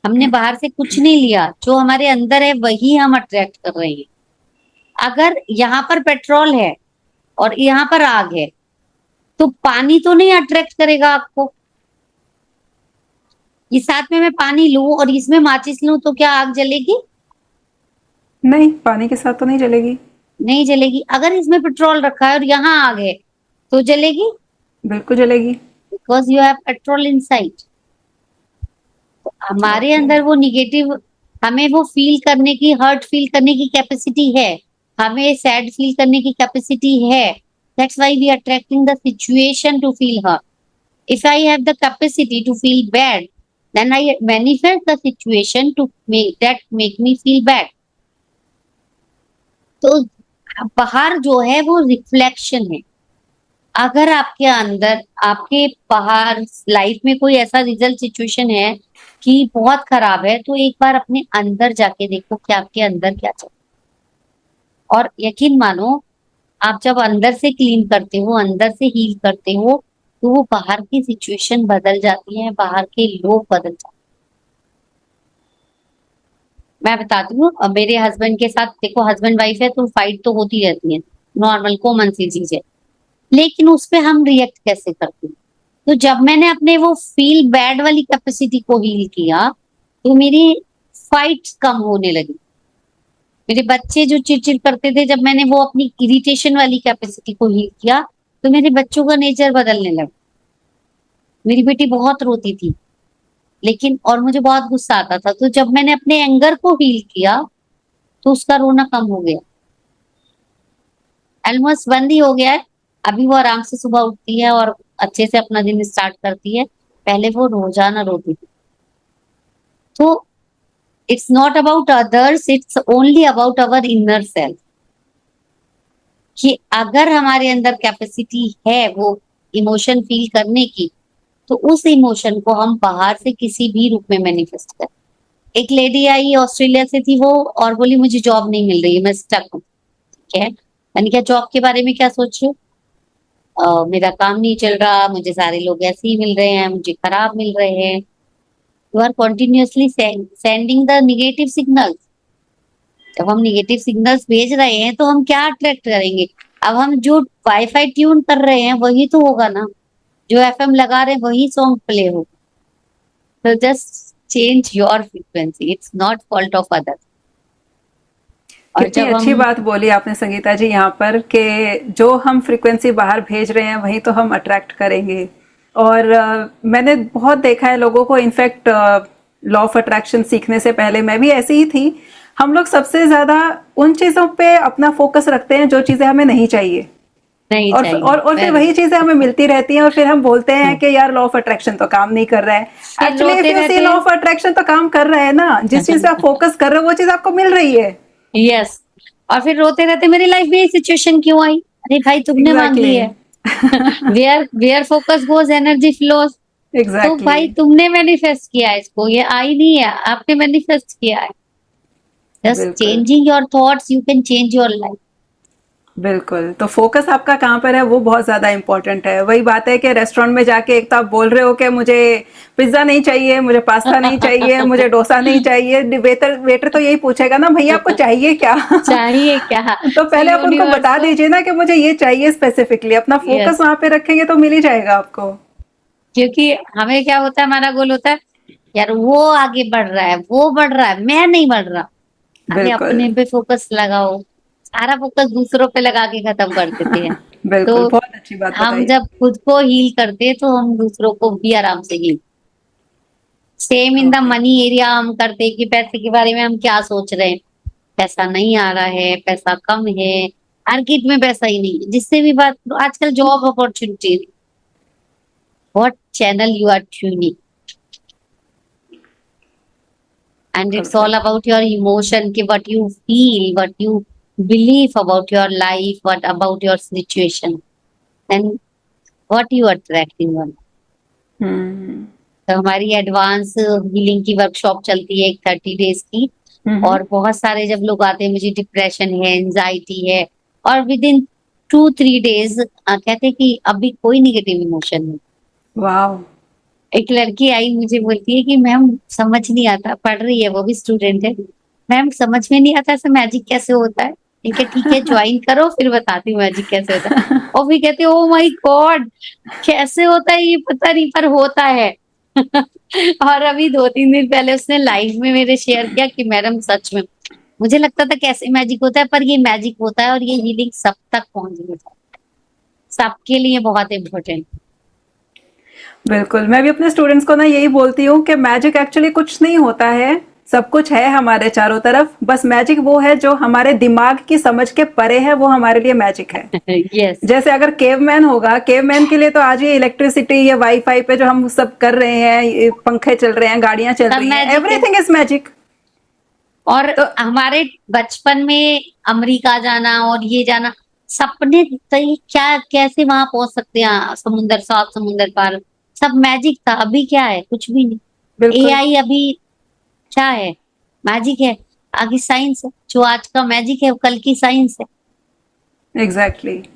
हमने बाहर से कुछ नहीं लिया, जो हमारे अंदर है वही हम अट्रैक्ट कर रहे हैं। अगर यहाँ पर पेट्रोल है और यहाँ पर आग है, तो पानी तो नहीं अट्रैक्ट करेगा आपको। ये साथ में मैं पानी लूं और इसमें माचिस लूं तो क्या आग जलेगी? नहीं, पानी के साथ तो नहीं जलेगी। नहीं जलेगी। अगर इसमें पेट्रोल रखा है और यहाँ आग है तो जलेगी, बिल्कुल जलेगी। Because you have petrol inside. हमारे ओके। अंदर वो निगेटिव, हमें वो फील करने की, हर्ट फील करने की कैपेसिटी है, हमें सैड फील करने की कैपेसिटी है। That's why we are attracting the situation to feel hurt. If I have the capacity to feel bad, then I manifest the situation to make me feel bad. तो बाहर जो है वो reflection है। अगर आपके अंदर, आपके बाहर लाइफ में कोई ऐसा रिजल्ट सिचुएशन है कि बहुत खराब है, तो एक बार अपने अंदर जाके देखो कि आपके अंदर क्या चल रहा है। और यकीन मानो, आप जब अंदर से क्लीन करते हो, अंदर से हील करते हो, तो वो बाहर की सिचुएशन बदल जाती है, बाहर के लोग बदल जाते हैं। मैं बताती हूँ, अब मेरे हस्बैंड के साथ देखो, हस्बैंड वाइफ है तो फाइट तो होती रहती है, नॉर्मल कॉमन सी चीज है। लेकिन उस पे हम रिएक्ट कैसे करते हैं? तो जब मैंने अपने वो फील बैड वाली कैपेसिटी को हील किया, तो मेरी फाइट्स कम होने लगी। मेरे बच्चे जो चिड़चिड़ करते थे, जब मैंने वो अपनी इरिटेशन वाली कैपेसिटी को हील किया, तो मेरे बच्चों का नेचर बदलने लगा। मेरी बेटी बहुत रोती थी, लेकिन और मुझे बहुत गुस्सा आता था, तो जब मैंने अपने एंगर को हील किया तो उसका रोना कम हो गया, ऑलमोस्ट बंद ही हो गया है। अभी वो आराम से सुबह उठती है और अच्छे से अपना दिन स्टार्ट करती है। पहले वो रोजाना रोती थी। तो it's not about others, it's only about our inner self. कि अगर हमारे अंदर कैपेसिटी है वो इमोशन फील करने की, तो उस इमोशन को हम बाहर से किसी भी रूप में मैनिफेस्ट करें। एक लेडी आई ऑस्ट्रेलिया से थी वो, और बोली मुझे जॉब नहीं मिल रही है, मैं स्टक हूँ। ठीक है, मैंने क्या जॉब के बारे में क्या सोच रही हो? मेरा काम नहीं चल रहा, मुझे सारे लोग ऐसे ही मिल रहे हैं, मुझे खराब मिल रहे हैं। You are continuously sending the negative signals. जब हम निगेटिव सिग्नल्स भेज रहे हैं तो हम क्या अट्रैक्ट करेंगे? अब हम जो वाईफाई ट्यून कर रहे हैं वही तो होगा ना, जो एफएम लगा रहे हैं वही सॉन्ग प्ले होगा। तो just change your frequency, it's not fault of other. और कितनी जब अच्छी हम बात बोली आपने संगीता जी यहाँ पर कि जो हम फ्रीक्वेंसी बाहर भेज रहे हैं वही तो हम अट्रैक्ट करेंगे। और मैंने बहुत देखा है लोगों को, इनफैक्ट लॉ ऑफ अट्रैक्शन सीखने से पहले मैं भी ऐसी ही थी। हम लोग सबसे ज्यादा उन चीजों पे अपना फोकस रखते हैं जो चीजें हमें नहीं चाहिए, नहीं और चाहिए, फिर वेरी वही चीजें हमें मिलती रहती हैं और फिर हम बोलते हैं गुड। कि यार लॉ ऑफ अट्रैक्शन तो काम नहीं कर रहा है। फिर एक्चुअली इफ रोते यू सी, रहते लॉ ऑफ अट्रैक्शन तो काम कर रहा है ना, जिस चीज पे आप हैं। फोकस कर रहे हो वो चीज आपको मिल रही है। यस, और फिर रोते रहते मेरी लाइफ में ये सिचुएशन क्यों आई? अरे भाई तुमने मांगी एग्जैक्टली। है। Where focus goes energy flows. तो एग्जैक्टली। भाई तुमने मैनिफेस्ट किया है इसको, ये आई नहीं है, आपने मैनिफेस्ट किया है। जस्ट बिल्कुल। Changing your thoughts you can change your life. बिल्कुल, तो फोकस आपका कहाँ पर है वो बहुत ज्यादा इंपॉर्टेंट है। वही बात है कि रेस्टोरेंट में जाके एक तो आप बोल रहे हो कि मुझे पिज्जा नहीं चाहिए, मुझे पास्ता नहीं चाहिए, मुझे डोसा नहीं चाहिए, वेटर वेटर तो यही पूछेगा ना, भैया आपको चाहिए क्या? चाहिए क्या? तो सो पहले आप उनको यूनिवर्स बता को, दीजिए ना कि मुझे ये चाहिए स्पेसिफिकली, अपना फोकस यस, वहां पे रखेंगे तो मिल ही जाएगा आपको। क्योंकि हमें क्या होता है, हमारा गोल होता है यार वो आगे बढ़ रहा है, वो बढ़ रहा है, मैं नहीं बढ़ रहा। अरे बिल्कुल। अपने पे फोकस लगाओ। सारा फोकस दूसरों पे लगा के खत्म कर देते हैं। तो बिल्कुल, बहुत अच्छी बात हम बताई। जब खुद को हील करते हैं तो हम दूसरों को भी आराम से heal. Same in the okay. Money area हम करते हैं कि पैसे के बारे में हम क्या सोच रहे हैं। पैसा नहीं आ रहा है, पैसा कम है, मार्केट में पैसा ही नहीं है। जिससे भी बात करो, आजकल job opportunity, what channel you are tuning, and it's all perfect. about your emotion कि what you feel, what you believe about your life, what about your situation, and what you attract in one. हम्म। तो हमारी advance healing की workshop चलती है एक 30 days की। हम्म। और बहुत सारे जब लोग आते हैं, मुझे डिप्रेशन है, एंजाइटी है, और विद इन 2-3 डेज कहते हैं कि अभी कोई निगेटिव इमोशन नहीं। वाह। एक लड़की आई मुझे बोलती है कि मैम समझ नहीं आता, पढ़ रही है, वो भी स्टूडेंट है। मैम समझ में नहीं आता ऐसा मैजिक कैसे होता है। ठीक है ज्वाइन करो फिर बताती हूँ मैजिक कैसे होता है। और फिर कहते ओ माय गॉड कैसे होता है ये पता नहीं पर होता है। और अभी 2-3 दिन पहले उसने लाइव में मेरे शेयर किया कि मैडम सच में मुझे लगता था कैसे मैजिक होता है, पर ये मैजिक होता है और ये हीलिंग सब तक पहुंच गई, सबके लिए बहुत इम्पोर्टेंट। बिल्कुल, मैं भी अपने स्टूडेंट्स को ना यही बोलती हूँ कि मैजिक एक्चुअली कुछ नहीं होता है, सब कुछ है हमारे चारों तरफ, बस मैजिक वो है जो हमारे दिमाग की समझ के परे है, वो हमारे लिए मैजिक है। यस, जैसे अगर केवमैन होगा, केवमैन के लिए तो आज ये इलेक्ट्रिसिटी, ये वाईफाई पे जो हम सब कर रहे हैं, ये पंखे चल रहे हैं, गाड़ियां चल सब रही हैं, मैजिक है। Everything is magic. और तो हमारे बचपन में अमेरिका जाना और ये जाना सपने थे, क्या कैसे वहां पहुंच सकते हैं, समुंदर सात समुंदर पार, सब मैजिक था। अभी क्या है? कुछ भी नहीं। बिल्कुल। एआई अभी क्या है? मैजिक है। आगे साइंस है, जो आज का मैजिक है वो कल की साइंस है। Exactly exactly।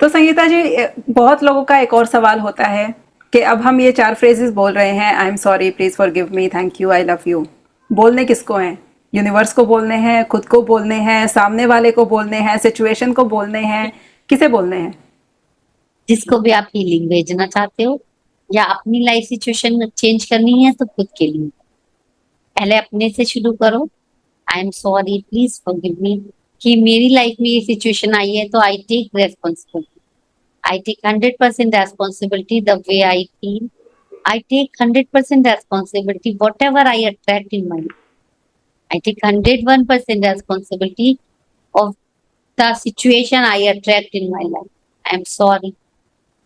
तो संगीता जी, बहुत लोगों का एक और सवाल होता है कि अब हम ये 4 फ्रेजेस बोल रहे हैं, आई am sorry, please forgive me, thank you, I love you, बोलने किसको हैं? यूनिवर्स को बोलने हैं, खुद को बोलने हैं, सामने वाले को बोलने हैं, सिचुएशन को बोलने हैं, किसे बोलने हैं? जिसको भी आप हीलिंग भेजना चाहते हो या अपनी लाइफ सिचुएशन चेंज करनी है तो खुद के लिए पहले अपने से शुरू करो। I am sorry please forgive me कि मेरी लाइफ में ये सिचुएशन आई है, तो I take responsibility. I take 100% responsibility the way I feel. I take 100% responsibility whatever I attract in my life. I take 101% responsibility of the situation I attract in my life. I am sorry.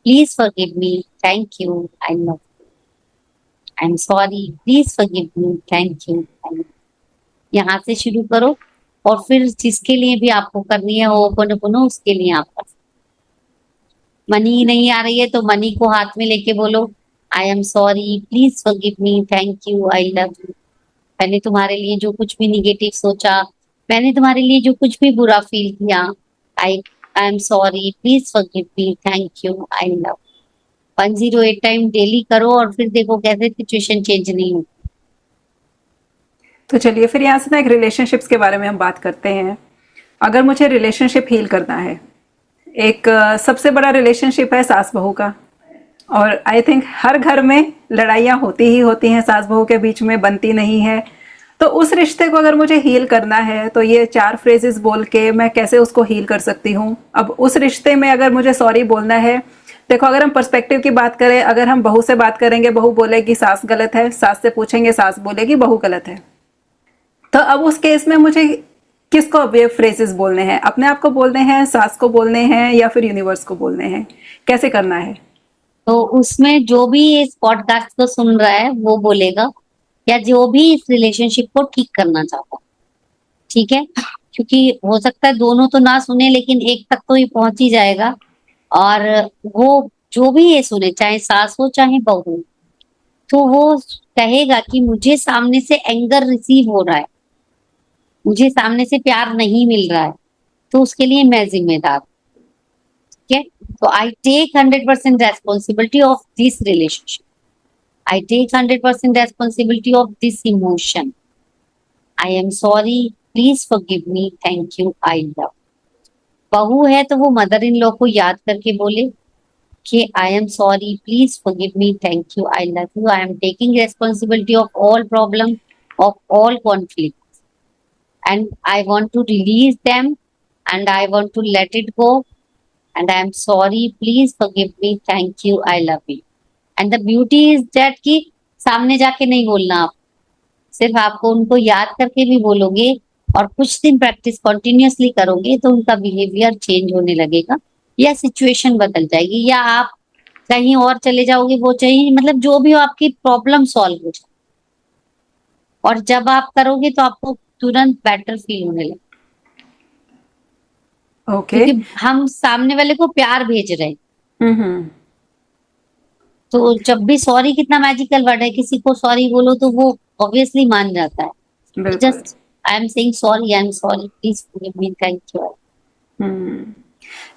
Please forgive me. Thank you. I love you. I am sorry. Please forgive me. Thank you. I love you. यहाँ से शुरू करो और फिर जिसके लिए भी आपको करनी है वो पुनः उसके लिए आप कर। मनी नहीं आ रही है तो मनी को हाथ में लेके बोलो I am sorry please forgive me thank you I love you. मैंने तुम्हारे लिए जो कुछ भी निगेटिव सोचा, मैंने तुम्हारे लिए जो कुछ भी बुरा फील किया, I I am sorry please forgive me thank you I love. 108 time daily करो और फिर देखो कैसे सिचुएशन चेंज नहीं होती। तो चलिए फिर यहाँ से ना एक रिलेशनशिप्स के बारे में हम बात करते हैं। अगर मुझे रिलेशनशिप हील करना है, एक सबसे बड़ा रिलेशनशिप है सास बहू का, और आई थिंक हर घर में लड़ाइयाँ होती ही होती हैं, सास बहू के बीच में बनती नहीं है। तो उस रिश्ते को अगर मुझे हील करना है तो ये 4 फ्रेजेस बोल के मैं कैसे उसको हील कर सकती हूँ? अब उस रिश्ते में अगर मुझे सॉरी बोलना है, देखो अगर हम पर्सपेक्टिव की बात करें, अगर हम बहू से बात करेंगे, बहू बोलेगी सास गलत है, सास से पूछेंगे, सास बोलेगी बहू गलत है। तो अब उस केस में मुझे किसको अब ये फ्रेजेस बोलने हैं? अपने आप को बोलने हैं, सास को बोलने हैं, या फिर यूनिवर्स को बोलने हैं? कैसे करना है? तो उसमें जो भी इस पॉडकास्ट को सुन रहा है वो बोलेगा, या जो भी इस रिलेशनशिप को ठीक करना चाहता है, ठीक है, क्योंकि हो सकता है दोनों तो ना सुने लेकिन एक तक तो ये पहुंच ही जाएगा। और वो जो भी ये सुने, चाहे सास हो चाहे बहू हो, तो वो कहेगा कि मुझे सामने से एंगर रिसीव हो रहा है, मुझे सामने से प्यार नहीं मिल रहा है, तो उसके लिए मैं जिम्मेदार हूं, ठीक है। तो I take 100% responsibility of this relationship, I take 100% responsibility of this emotion, I am sorry, please forgive me, thank you, I love. बहू है तो वो मदर इन लॉ को याद करके बोले कि आई am sorry, please forgive me, thank you, I love you, I am taking responsibility of all problem, of all conflict, and I want to release them, and I want to let it go, and I am sorry, please forgive me, thank you, I love you. And the beauty is that कि सामने जाके नहीं बोलना, आप सिर्फ आपको उनको याद करके भी बोलोगे और कुछ दिन प्रैक्टिस कंटिन्यूअसली करोगे तो उनका बिहेवियर चेंज होने लगेगा, या सिचुएशन बदल जाएगी, या आप कहीं और चले जाओगे, वो चाहिए मतलब जो भी हो आपकी प्रॉब्लम सॉल्व हो जाए। और जब आप करोगे तो आपको तुरंत बेटर फील होने लगेगा, ओके। क्योंकि हम सामने वाले को प्यार भेज रहे हैं। हम्म। तो जब भी सॉरी, कितना मैजिकल वर्ड है, किसी को सॉरी बोलो तो वो ऑब्वियसली मान जाता है। बिल्कुल। Just I am saying sorry, I am sorry, please forgive me, thank you. Hmm.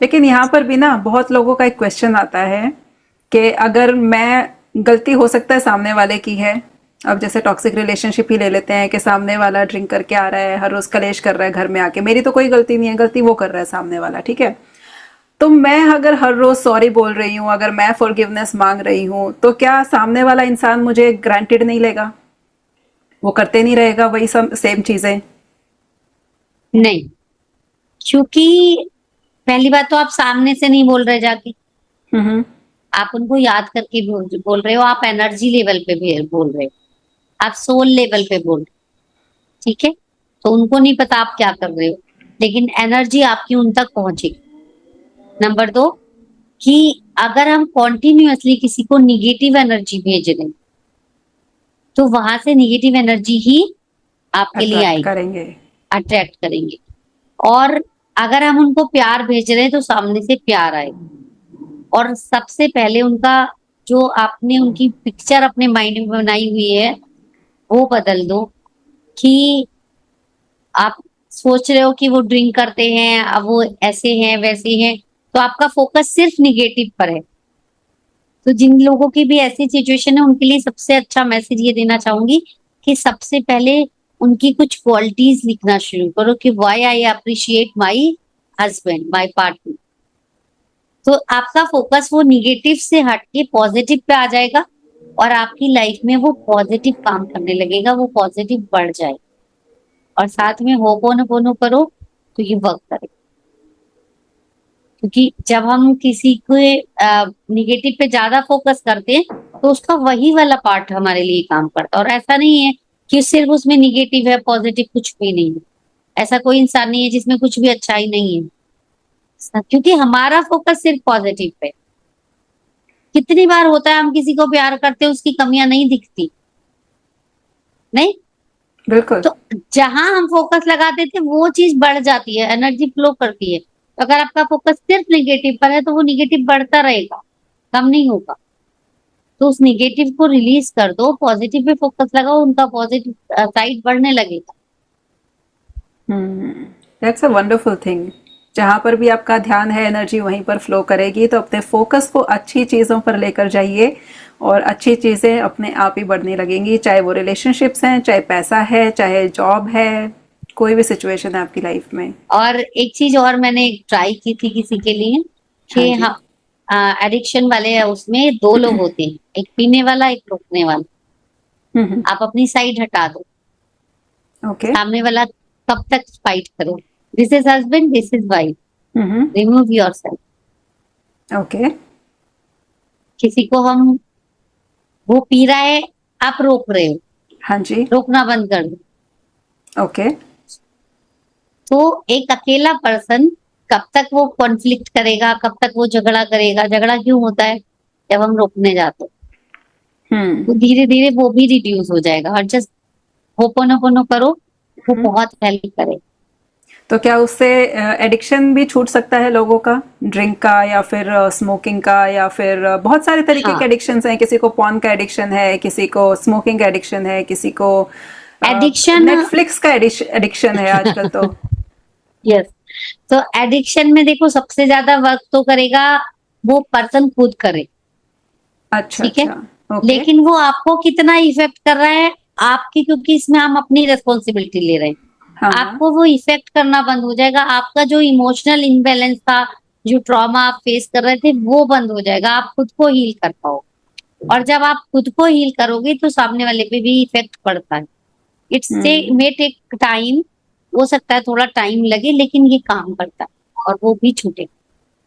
लेकिन यहाँ पर भी ना बहुत लोगों का एक क्वेश्चन आता है कि अगर मैं, गलती हो सकता है सामने वाले की है, अब जैसे टॉक्सिक रिलेशनशिप ही ले लेते हैं कि सामने वाला ड्रिंक करके आ रहा है, हर रोज कलेश कर रहा है घर में आके, मेरी तो कोई गलती नहीं है, गलती वो कर रहा है सामने वाला, ठीक है। तो मैं अगर हर रोज सॉरी बोल रही हूँ, अगर मैं फॉरगिवनेस मांग रही हूँ, तो क्या सामने वाला इंसान मुझे ग्रांटेड नहीं लेगा? वो करते नहीं रहेगा वही सब सेम चीजें? नहीं, क्योंकि पहली बात तो आप सामने से नहीं बोल रहे जाके, हम्म। आप उनको याद करके बोल रहे हो, आप एनर्जी लेवल पे भी बोल रहे हो, आप सोल लेवल पे बोल रहे हो, ठीक है। तो उनको नहीं पता आप क्या कर रहे हो, लेकिन एनर्जी आपकी उन तक पहुंचेगी। नंबर 2, कि अगर हम कॉन्टिन्यूअसली किसी को निगेटिव एनर्जी भेज रहे हैं तो वहां से निगेटिव एनर्जी ही आपके लिए अट्रैक्ट आएगी, करेंगे। अट्रैक्ट करेंगे। और अगर हम उनको प्यार भेज रहे हैं तो सामने से प्यार आएगा। और सबसे पहले उनका, जो आपने उनकी पिक्चर अपने माइंड में बनाई हुई है वो बदल दो, कि आप सोच रहे हो कि वो ड्रिंक करते हैं, अब वो ऐसे हैं वैसे हैं, तो आपका फोकस सिर्फ निगेटिव पर है। तो जिन लोगों की भी ऐसी सिचुएशन है उनके लिए सबसे अच्छा मैसेज ये देना चाहूंगी कि सबसे पहले उनकी कुछ क्वालिटीज लिखना शुरू करो, कि why I appreciate my husband, my partner. तो आपका फोकस वो निगेटिव से हट के पॉजिटिव पे आ जाएगा, और आपकी लाइफ में वो पॉजिटिव काम करने लगेगा, वो पॉजिटिव बढ़ जाएगा। और साथ में होपोनोपोनो करो तो ये वर्क करेगा, क्योंकि जब हम किसी को निगेटिव पे ज्यादा फोकस करते हैं तो उसका वही वाला पार्ट हमारे लिए काम करता है। और ऐसा नहीं है कि सिर्फ उसमें निगेटिव है, पॉजिटिव कुछ भी नहीं है। ऐसा कोई इंसान नहीं है जिसमें कुछ भी अच्छा ही नहीं है, क्योंकि हमारा फोकस सिर्फ पॉजिटिव पे। कितनी बार होता है हम किसी को प्यार करते हैं, उसकी कमियां नहीं दिखती, नहीं। बिल्कुल। तो जहां हम फोकस लगाते थे वो चीज बढ़ जाती है, एनर्जी फ्लो करती है। तो अगर आपका फोकस सिर्फ निगेटिव पर है तो वो निगेटिव बढ़ता रहेगा, कम नहीं होगा। तो उस निगेटिव को रिलीज कर दो, पॉजिटिव पे फोकस लगाओ, उनका पॉजिटिव साइड बढ़ने लगेगा। That's a wonderful thing. जहाँ पर भी आपका ध्यान है, एनर्जी वहीं पर फ्लो करेगी। तो अपने फोकस को अच्छी चीज़ों पर लेकर जाइए और अच्छी चीज़ें अपने आप ही बढ़ने लगेंगी, चाहे वो रिलेशनशिप्स हैं, चाहे पैसा है, चाहे जॉब है, कोई भी सिचुएशन है आपकी लाइफ में। और एक चीज और मैंने ट्राई की थी किसी के लिए, हाँ कि जी। एडिक्शन वाले हैं, उसमें दो लोग होते हैं, एक पीने वाला, एक रोकने वाला। हम्म। आप अपनी साइड हटा दो, ओके। सामने वाला कब तक फाइट करे। This is husband, this is wife, hmm. Remove yourself. Okay. किसी को हम, वो पी रहा है, आप रोक रहे हो, हाँ जी। रोकना बंद कर दो। ओके। तो एक अकेला पर्सन कब तक वो कॉन्फ्लिक्ट करेगा, कब तक वो झगड़ा करेगा। झगड़ा क्यों होता है? जब हम रोकने जाते हैं। हम्म। तो धीरे धीरे वो भी रिड्यूस हो जाएगा। और जस्ट होपोनोपोनो करो, वो हम्म। बहुत हेल्प करे। तो क्या उससे एडिक्शन भी छूट सकता है लोगों का, ड्रिंक का या फिर स्मोकिंग का, या फिर बहुत सारे तरीके के हाँ, एडिक्शंस हैं, किसी को पॉर्न का एडिक्शन है, किसी को स्मोकिंग का एडिक्शन है, किसी को एडिक्शन। नेटफ्लिक्स का एडिक्शन है आजकल तो। यस। तो एडिक्शन में देखो, सबसे ज्यादा वर्क तो करेगा वो पर्सन खुद करे। अच्छा ठीक है। अच्छा। ओके। लेकिन वो आपको कितना इफेक्ट कर रहा है आपकी, क्योंकि इसमें हम अपनी रिस्पॉन्सिबिलिटी ले रहे हैं। हाँ हाँ। आपको वो इफेक्ट करना बंद हो जाएगा। आपका जो इमोशनल इम्बैलेंस था, जो ट्रॉमा आप फेस कर रहे थे, वो बंद हो जाएगा। आप खुद को हील कर पाओ। और जब आप खुद को हील करोगे तो सामने वाले पे भी इफेक्ट पड़ता है। It's hmm. May take time. हो सकता है थोड़ा टाइम लगे, लेकिन ये काम करता है और वो भी छूटे।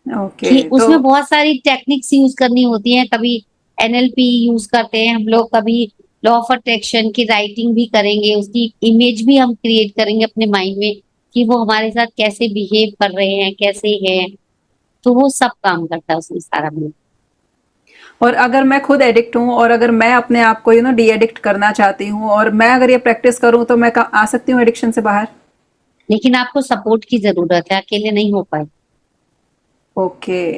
ओके। कि तो उसमें बहुत सारी टेक्निक्स यूज करनी होती हैं। कभी एनएलपी यूज करते हैं हम लोग, कभी लॉ ऑफ अट्रैक्शन की राइटिंग भी करेंगे, उसकी इमेज भी हम क्रिएट करेंगे अपने माइंड में कि वो हमारे साथ कैसे बिहेव कर रहे हैं, कैसे हैं। तो वो सब काम करता है उसमें सारा में। और अगर मैं खुद एडिक्ट हूँ और अगर मैं अपने आप को डी एडिक्ट करना चाहती हूँ और मैं अगर ये प्रैक्टिस करूँ तो मैं आ सकती हूँ एडिक्शन से बाहर? लेकिन आपको सपोर्ट की जरूरत है, अकेले नहीं हो पाए। ओके।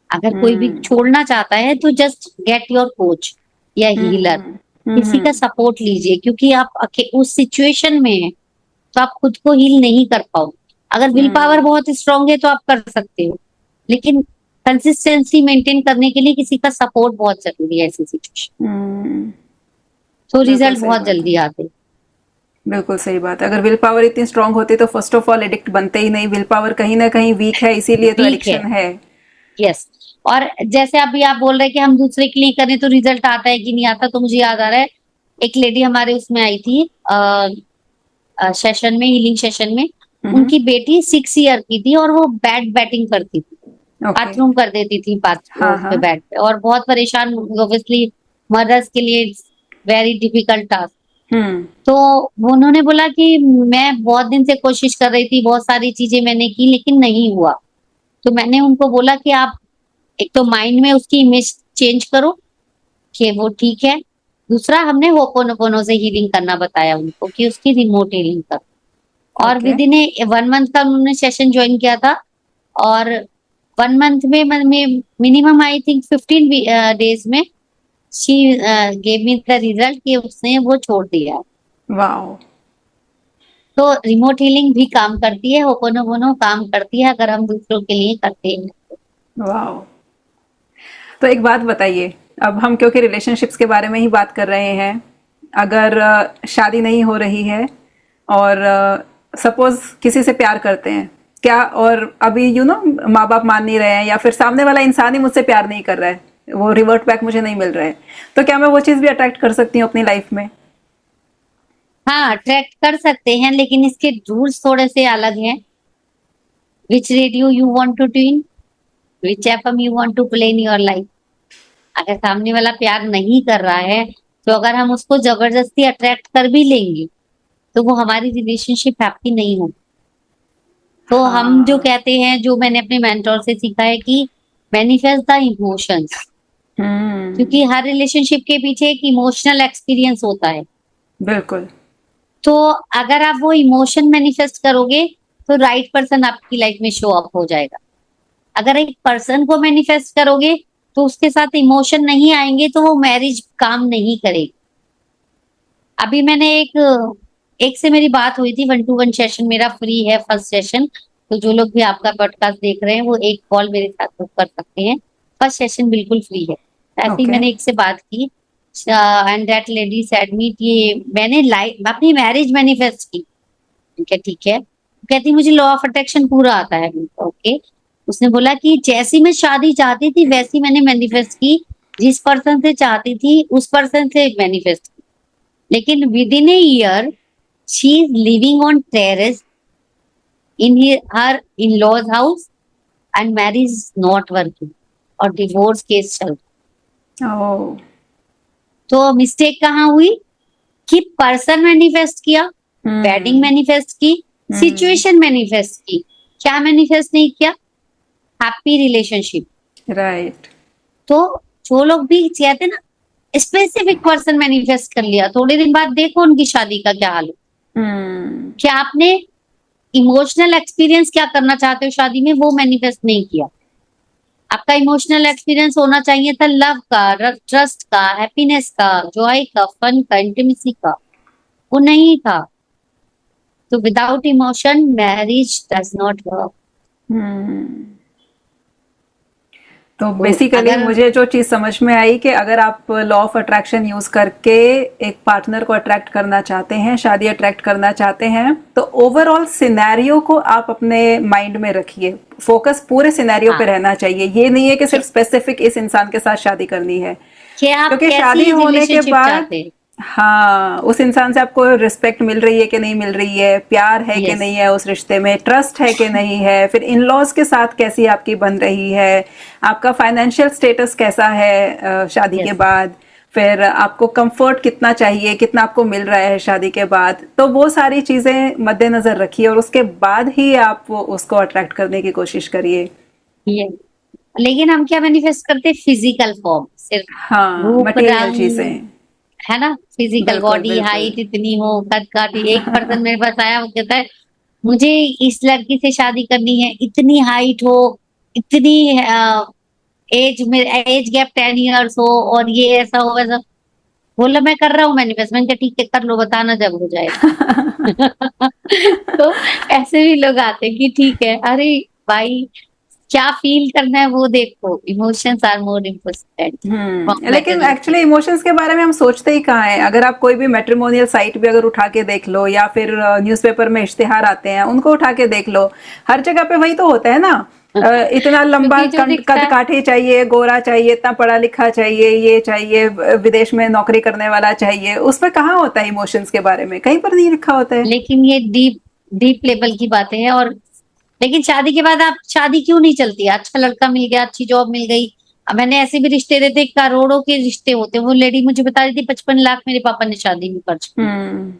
अगर कोई भी हम्म। छोड़ना चाहता है तो जस्ट गेट योर कोच या हीलर, हम्म। किसी का हम्म। सपोर्ट लीजिए। क्योंकि आप उस सिचुएशन में हैं, तो आप खुद को हील नहीं कर पाओगे। अगर विल पावर हम्म। बहुत स्ट्रांग है तो आप कर सकते हो, लेकिन कंसिस्टेंसी मेंटेन करने के लिए किसी का सपोर्ट बहुत जरूरी है ऐसी सिचुएशन। हम्म। तो बिल्कुल रिजल्ट सही बहुत बात है। जल्दी आते हैं। बिल्कुल सही बात है। अगर विल पावर इतनी स्ट्रांग होती तो फर्स्ट ऑफ ऑल एडिक्ट बनते ही नहीं। विल पावर कहीं ना कहीं वीक है, इसीलिए तो वीक है। एडिक्शन है। यस। और जैसे अभी आप बोल रहे हैं कि हम दूसरे के लिए करें तो रिजल्ट आता है कि नहीं आता, तो मुझे याद आ रहा है, एक लेडी हमारे उसमें आई थी सेशन में, हीलिंग सेशन में। हम्म। उनकी बेटी 6 ईयर की थी और वो बैटिंग करती थी, ओके। बाथरूम कर देती थी बात हाँ उस हाँ। पे बेड पे, और बहुत परेशान। ऑब्वियसली मदर्स के लिए वेरी डिफिकल्ट टास्क। हम्म। तो वो उन्होंने बोला कि मैं बहुत दिन से कोशिश कर रही थी, बहुत सारी चीजें मैंने की, लेकिन नहीं हुआ। तो मैंने उनको बोला कि आप एक तो माइंड में उसकी इमेज चेंज करो कि वो ठीक है। दूसरा, हमने होपोनोपोनो से हीलिंग करना बताया उनको कि उसकी रिमोट हीलिंग कर। और ओके। विद इन 1 मंथ का उन्होंने सेशन ज्वाइन किया था। और 1 मंथ में मिनिमम आई थिंक 15 डेज में she gave me the result कि उसने वो छोड़ दिया। वाओ। तो रिमोट हीलिंग भी काम करती है, होपोनोपोनो काम करती है, अगर हम दूसरों के लिए करते हैं। वाओ। तो एक बात बताइए, अब हम क्योंकि रिलेशनशिप्स के बारे में ही बात कर रहे हैं, अगर शादी नहीं हो रही है और सपोज किसी से प्यार करते हैं, क्या, और अभी माँ बाप मान नहीं रहे हैं या फिर सामने वाला इंसान ही मुझसे प्यार नहीं कर रहा है, वो रिवर्ट बैक मुझे नहीं मिल रहा है, तो क्या मैं वो चीज़ भी अट्रैक्ट कर सकती हूँ अपनी लाइफ में? हाँ, अट्रैक्ट कर सकते हैं, लेकिन इसके रूल्स थोड़े से अलग हैं। Which radio you want to tune, which FM you want to play in your life. अगर सामने वाला प्यार नहीं कर रहा है, तो अगर हम उसको जबरदस्ती अट्रैक्ट कर भी लेंगे, तो वो हमारी रिलेशनशिप हैप्पी नहीं होगी। तो हम जो हाँ। कहते हैं, जो मैंने अपने मेंटोर से सीखा है कि मैनिफेस्ट द इमोशंस। हम्म। क्योंकि हर रिलेशनशिप के पीछे एक इमोशनल एक्सपीरियंस होता है। बिल्कुल। तो अगर आप वो इमोशन मैनिफेस्ट करोगे, तो राइट पर्सन आपकी लाइफ में शो अप हो जाएगा। अगर एक पर्सन को मैनिफेस्ट करोगे, तो उसके साथ इमोशन नहीं आएंगे, तो वो मैरिज काम नहीं करेगी। अभी मैंने एक एक से मेरी बात हुई थी, 1-to-1 सेशन मेरा फ्री है, फर्स्ट सेशन। तो जो लोग भी आपका पॉडकास्ट देख रहे हैं, वो एक कॉल मेरे साथ बुक कर सकते हैं। फर्स्ट सेशन बिल्कुल फ्री है। ऐसे ही ओके। मैंने एक से बात की, एंड दैट लेडी सेड मी कि मैंने लाइफ अपनी मैरिज मैनिफेस्ट की। ठीक है। कहती मुझे लॉ ऑफ अट्रैक्शन पूरा आता है। ओके। उसने बोला कि जैसी मैं शादी चाहती थी वैसी मैंने मैनिफेस्ट की, जिस पर्सन से चाहती थी उस पर्सन से मैनिफेस्ट की। लेकिन within a year she is living on terrace in her in laws house and marriage is not working और डिवोर्स केस चल रहा। ओह। तो मिस्टेक कहाँ हुई कि पर्सन मैनिफेस्ट किया, वेडिंग मैनिफेस्ट की, सिचुएशन मैनिफेस्ट की, क्या मैनिफेस्ट नहीं किया? Happy relationship. राइट। तो जो लोग भी कहते हैं ना स्पेसिफिक पर्सन मैनिफेस्ट कर लिया, थोड़े दिन बाद देखो उनकी शादी का क्या हाल हो। क्या आपने इमोशनल एक्सपीरियंस क्या करना चाहते हो शादी में, वो मैनिफेस्ट नहीं किया। आपका इमोशनल एक्सपीरियंस होना चाहिए था लव का, ट्रस्ट का, हैप्पीनेस का, जॉय का, फन का, इंटीमेसी का, वो नहीं था। तो without emotion marriage does not work. तो तो बेसिकली अगर मुझे जो चीज समझ में आई कि अगर आप लॉ ऑफ अट्रैक्शन यूज करके एक पार्टनर को अट्रैक्ट करना चाहते हैं, शादी अट्रैक्ट करना चाहते हैं, तो ओवरऑल सिनेरियो को आप अपने माइंड में रखिए। फोकस पूरे सिनेरियो पे हाँ, रहना चाहिए। ये नहीं है कि सिर्फ स्पेसिफिक इस इंसान के साथ शादी करनी है, कि आप क्योंकि शादी कैसी होने के रिलेशनशिप बाद, चाहते हैं। हाँ, उस इंसान से आपको रिस्पेक्ट मिल रही है कि नहीं मिल रही है, प्यार है कि यस, नहीं है उस रिश्ते में, ट्रस्ट है कि नहीं है, फिर इन लॉज के साथ कैसी आपकी बन रही है, आपका फाइनेंशियल स्टेटस कैसा है शादी के यस, बाद, फिर आपको कंफर्ट कितना चाहिए, कितना आपको मिल रहा है शादी के बाद। तो वो सारी चीजें मद्देनजर रखिए और उसके बाद ही आप उसको अट्रैक्ट करने की कोशिश करिए। यस। लेकिन हम क्या मैनिफेस्ट करते हैं? फिजिकल फॉर्म, सिर्फ हाँ, रूप मटेरियल रंग, चीजें। है ना? फिजिकल बिल्कुल बॉडी, बिल्कुल। हाइट इतनी हो, कद काठी। एक पर्सन मेरे पास आया, वो कहता है मुझे इस लड़की से शादी करनी है, इतनी हाइट हो, इतनी एज में एज गैप 10 इयर्स हो, और ये ऐसा हो वैसा। बोला मैं कर रहा हूँ मैनिफेस्ट। मैंने कहा ठीक है, कर लो, बताना जब हो जाएगा। तो ऐसे भी लोग आते हैं कि ठीक है, अरे भाई क्या फील करना है वो देखो, emotions are more important from लेकिन मैटेरियलिस्टिक। एक्चुअली इमोशंस के बारे में हम सोचते ही कहाँ हैं। अगर आप कोई भी मैट्रिमोनियल साइट भी अगर उठा के देख लो, या फिर न्यूज़पेपर में इश्तिहार आते हैं उनको उठा के देख लो, हर जगह पे वही तो होता है ना। इतना लंबा क्योंकि जो दिखता कद है, काठी चाहिए, गोरा चाहिए, इतना पढ़ा लिखा चाहिए, ये चाहिए, विदेश में नौकरी करने वाला चाहिए, उसमें कहाँ होता है इमोशंस के बारे में, कहीं पर नहीं लिखा होता है। लेकिन ये डीप डीप लेवल की बातें हैं। और लेकिन शादी के बाद आप शादी क्यों नहीं चलती? अच्छा लड़का मिल गया, अच्छी जॉब मिल गई। अब मैंने ऐसे भी रिश्ते देते, करोड़ों के रिश्ते होते हैं। वो लेडी मुझे बता रही थी 55 लाख मेरे पापा ने शादी में खर्च किए। हम्म।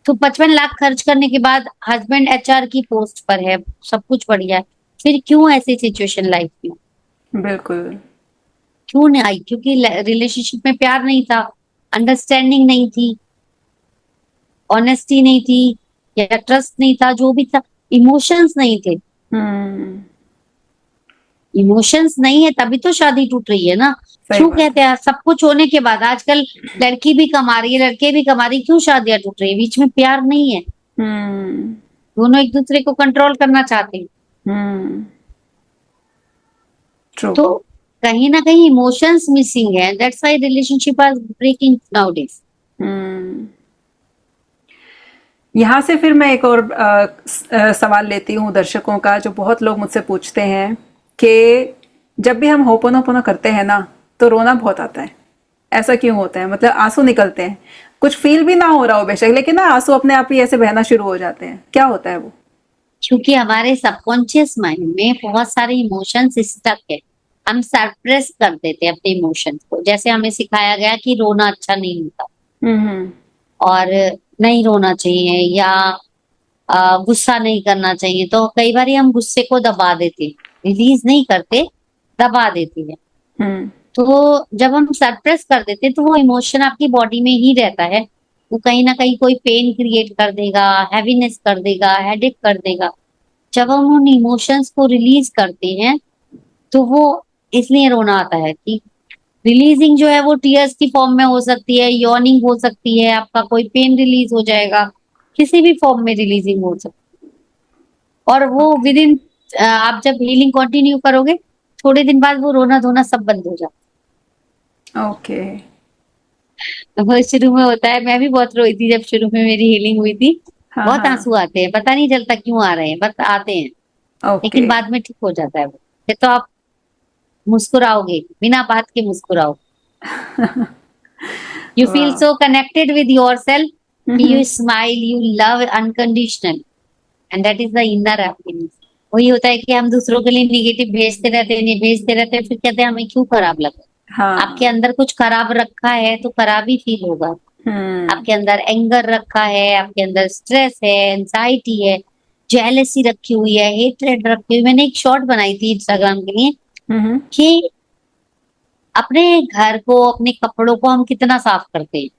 तो 55 लाख खर्च करने के बाद हस्बैंड एचआर की पोस्ट पर है, सब कुछ बढ़िया है, फिर क्यों ऐसी सिचुएशन लाइफ में बिल्कुल। क्यों नहीं आई? क्योंकि रिलेशनशिप में प्यार नहीं था, अंडरस्टैंडिंग नहीं थी, ऑनेस्टी नहीं थी, या ट्रस्ट नहीं था, जो भी था, इमोशंस नहीं थे। हम्म। इमोशंस नहीं है तभी तो शादी टूट रही है ना। सही क्यों बात कहते है। हैं सब कुछ होने के बाद आजकल लड़की भी कमा रही है, लड़के भी कमा रही है, क्यों शादियां टूट रही है? बीच में प्यार नहीं है, हम्म। दोनों एक दूसरे को कंट्रोल करना चाहते हैं। हम्म। ट्रू। तो कहीं ना कहीं इमोशंस मिसिंग है, that's why relationship are breaking nowadays. Hmm. यहाँ से फिर मैं एक और सवाल लेती हूँ दर्शकों का, जो बहुत लोग मुझसे पूछते हैं कि जब भी हम होपोनोपोनो करते हैं ना, तो रोना बहुत आता है। ऐसा क्यों होता है? मतलब आंसू निकलते हैं, कुछ फील भी ना हो रहा हो बेशक, लेकिन ना आंसू अपने आप ही ऐसे बहना शुरू हो जाते हैं। क्या होता है वो? क्योंकि हमारे सबकॉन्शियस माइंड में बहुत सारे इमोशंस स्टक है। हम सरप्रेस कर देते हैं अपने इमोशंस को। जैसे हमें सिखाया गया कि रोना अच्छा नहीं होता, हम्म। और नहीं रोना चाहिए, या गुस्सा नहीं करना चाहिए। तो कई बार हम गुस्से को दबा देते हैं, रिलीज नहीं करते, दबा देते हैं। हम्म। तो जब हम सरप्रेस कर देते हैं तो वो इमोशन आपकी बॉडी में ही रहता है। वो कहीं ना कहीं कोई पेन क्रिएट कर देगा, हैवीनेस कर देगा, हेडेक कर देगा। जब हम उन इमोशंस को रिलीज करते हैं तो वो इसलिए रोना आता है कि रिलीजिंग जो है वो टीयर्स की फॉर्म में हो सकती है, यॉर्निंग हो सकती है, आपका कोई पेन रिलीज हो जाएगा, किसी भी फॉर्म में रिलीजिंग हो सकती है। और वो ओके। विद इन, आप जब हीलिंग कंटिन्यू करोगे, थोड़े दिन बाद वो रोना धोना सब बंद हो जाता ओके। है। वो शुरू में होता है, मैं भी बहुत रोई थी जब शुरू में मेरी हीलिंग हुई थी। हाँ बहुत हाँ। आंसू आते हैं, पता नहीं चलता क्यों आ रहे हैं, बस आते हैं। ओके। लेकिन बाद में ठीक हो जाता है वो। फिर तो आप मुस्कुराओगे, बिना बात के मुस्कुराओ। यू फील वाह। सो connected with your self you smile, you love unconditional, and that is the inner happiness. वही होता है कि हम दूसरों के लिए निगेटिव भेजते रहते हैं, फिर कहते हैं हमें क्यों खराब लगा। आपके हाँ। अंदर कुछ खराब रखा है तो खराब ही फील होगा। हम्म। आपके अंदर एंगर रखा है, आपके अंदर स्ट्रेस है, एंजाइटी है, जेलसी रखी हुई है, हेट्रेड रखी हुई। मैंने एक शॉर्ट बनाई थी इंस्टाग्राम के लिए हम्म। कि अपने घर को, अपने कपड़ों को हम कितना साफ करते हैं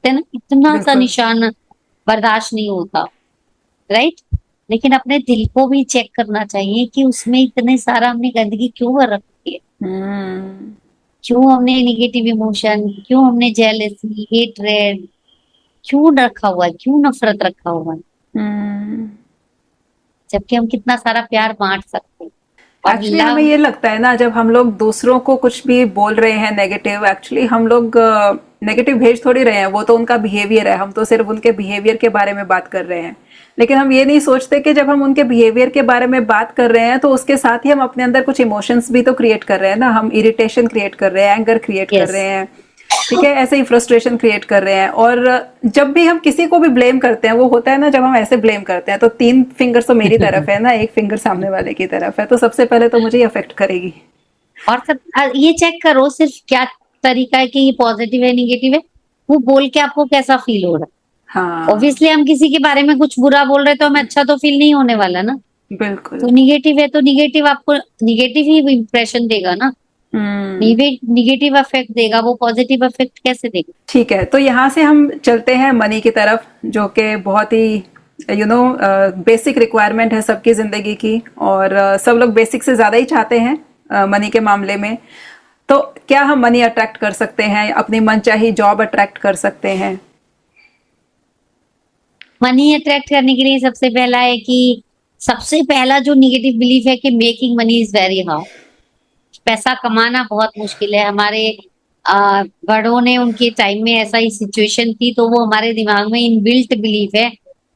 ना, इतना सा बिल्कुल। निशान बर्दाश्त नहीं होता, राइट। लेकिन अपने दिल को भी चेक करना चाहिए कि उसमें इतने सारा हमने गंदगी क्यों भर रखी है, हम्म। क्यों हमने निगेटिव इमोशन, क्यों हमने जेलसी, हेट्रेड क्यों रखा हुआ है, क्यों नफरत रखा हुआ है, हम्म। जबकि हम कितना सारा प्यार बांट सकते हैं। और एक्चुअली हमें लव, ये लगता है ना, जब हम लोग दूसरों को कुछ भी बोल रहे हैं नेगेटिव, एक्चुअली हम लोग नेगेटिव भेज थोड़ी रहे हैं, वो तो उनका बिहेवियर है, हम तो सिर्फ उनके बिहेवियर के बारे में बात कर रहे हैं। लेकिन हम ये नहीं सोचते कि जब हम उनके बिहेवियर के बारे में बात कर रहे हैं तो उसके साथ ही हम अपने अंदर कुछ इमोशंस भी तो क्रिएट कर रहे हैं ना। हम इरिटेशन क्रिएट कर रहे हैं, एंगर क्रिएट कर यस, रहे हैं, ठीक है, ऐसे ही फ्रस्ट्रेशन क्रिएट कर रहे हैं। और जब भी हम किसी को भी ब्लेम करते हैं, वो होता है ना, जब हम ऐसे ब्लेम करते हैं तो 3 फिंगर तो मेरी तरफ है ना, एक फिंगर सामने वाले की तरफ है, तो सबसे पहले तो मुझे ही अफेक्ट करेगी। और सब ये चेक करो सिर्फ क्या तरीका है कि ये पॉजिटिव है निगेटिव है, वो बोल के आपको कैसा फील हो रहा है। हाँ। ऑब्वियसली हम किसी के बारे में कुछ बुरा बोल रहे हैं तो हमें अच्छा तो फील नहीं होने वाला ना। बिल्कुल। तो निगेटिव है तो निगेटिव आपको निगेटिव ही इंप्रेशन देगा ना, हम्म। निगेटिव अफेक्ट देगा, वो पॉजिटिव अफेक्ट कैसे देगा। ठीक है, तो यहाँ से हम चलते हैं मनी की तरफ, जो कि बहुत ही बेसिक रिक्वायरमेंट है सबकी ज़िंदगी की। और सब लोग बेसिक से ज़्यादा ही चाहते हैं मनी के मामले में। तो क्या हम मनी अट्रैक्ट कर सकते हैं, अपनी मनचाही जॉब अट्रैक्ट कर सकते हैं? मनी अट्रैक्ट करने के लिए सबसे पहला है कि सबसे पहला जो निगेटिव बिलीफ है कि making money is very hard. पैसा कमाना बहुत मुश्किल है। हमारे बड़ों ने, उनके टाइम में ऐसा ही सिचुएशन थी, तो वो हमारे दिमाग में इनबिल्ट बिलीफ है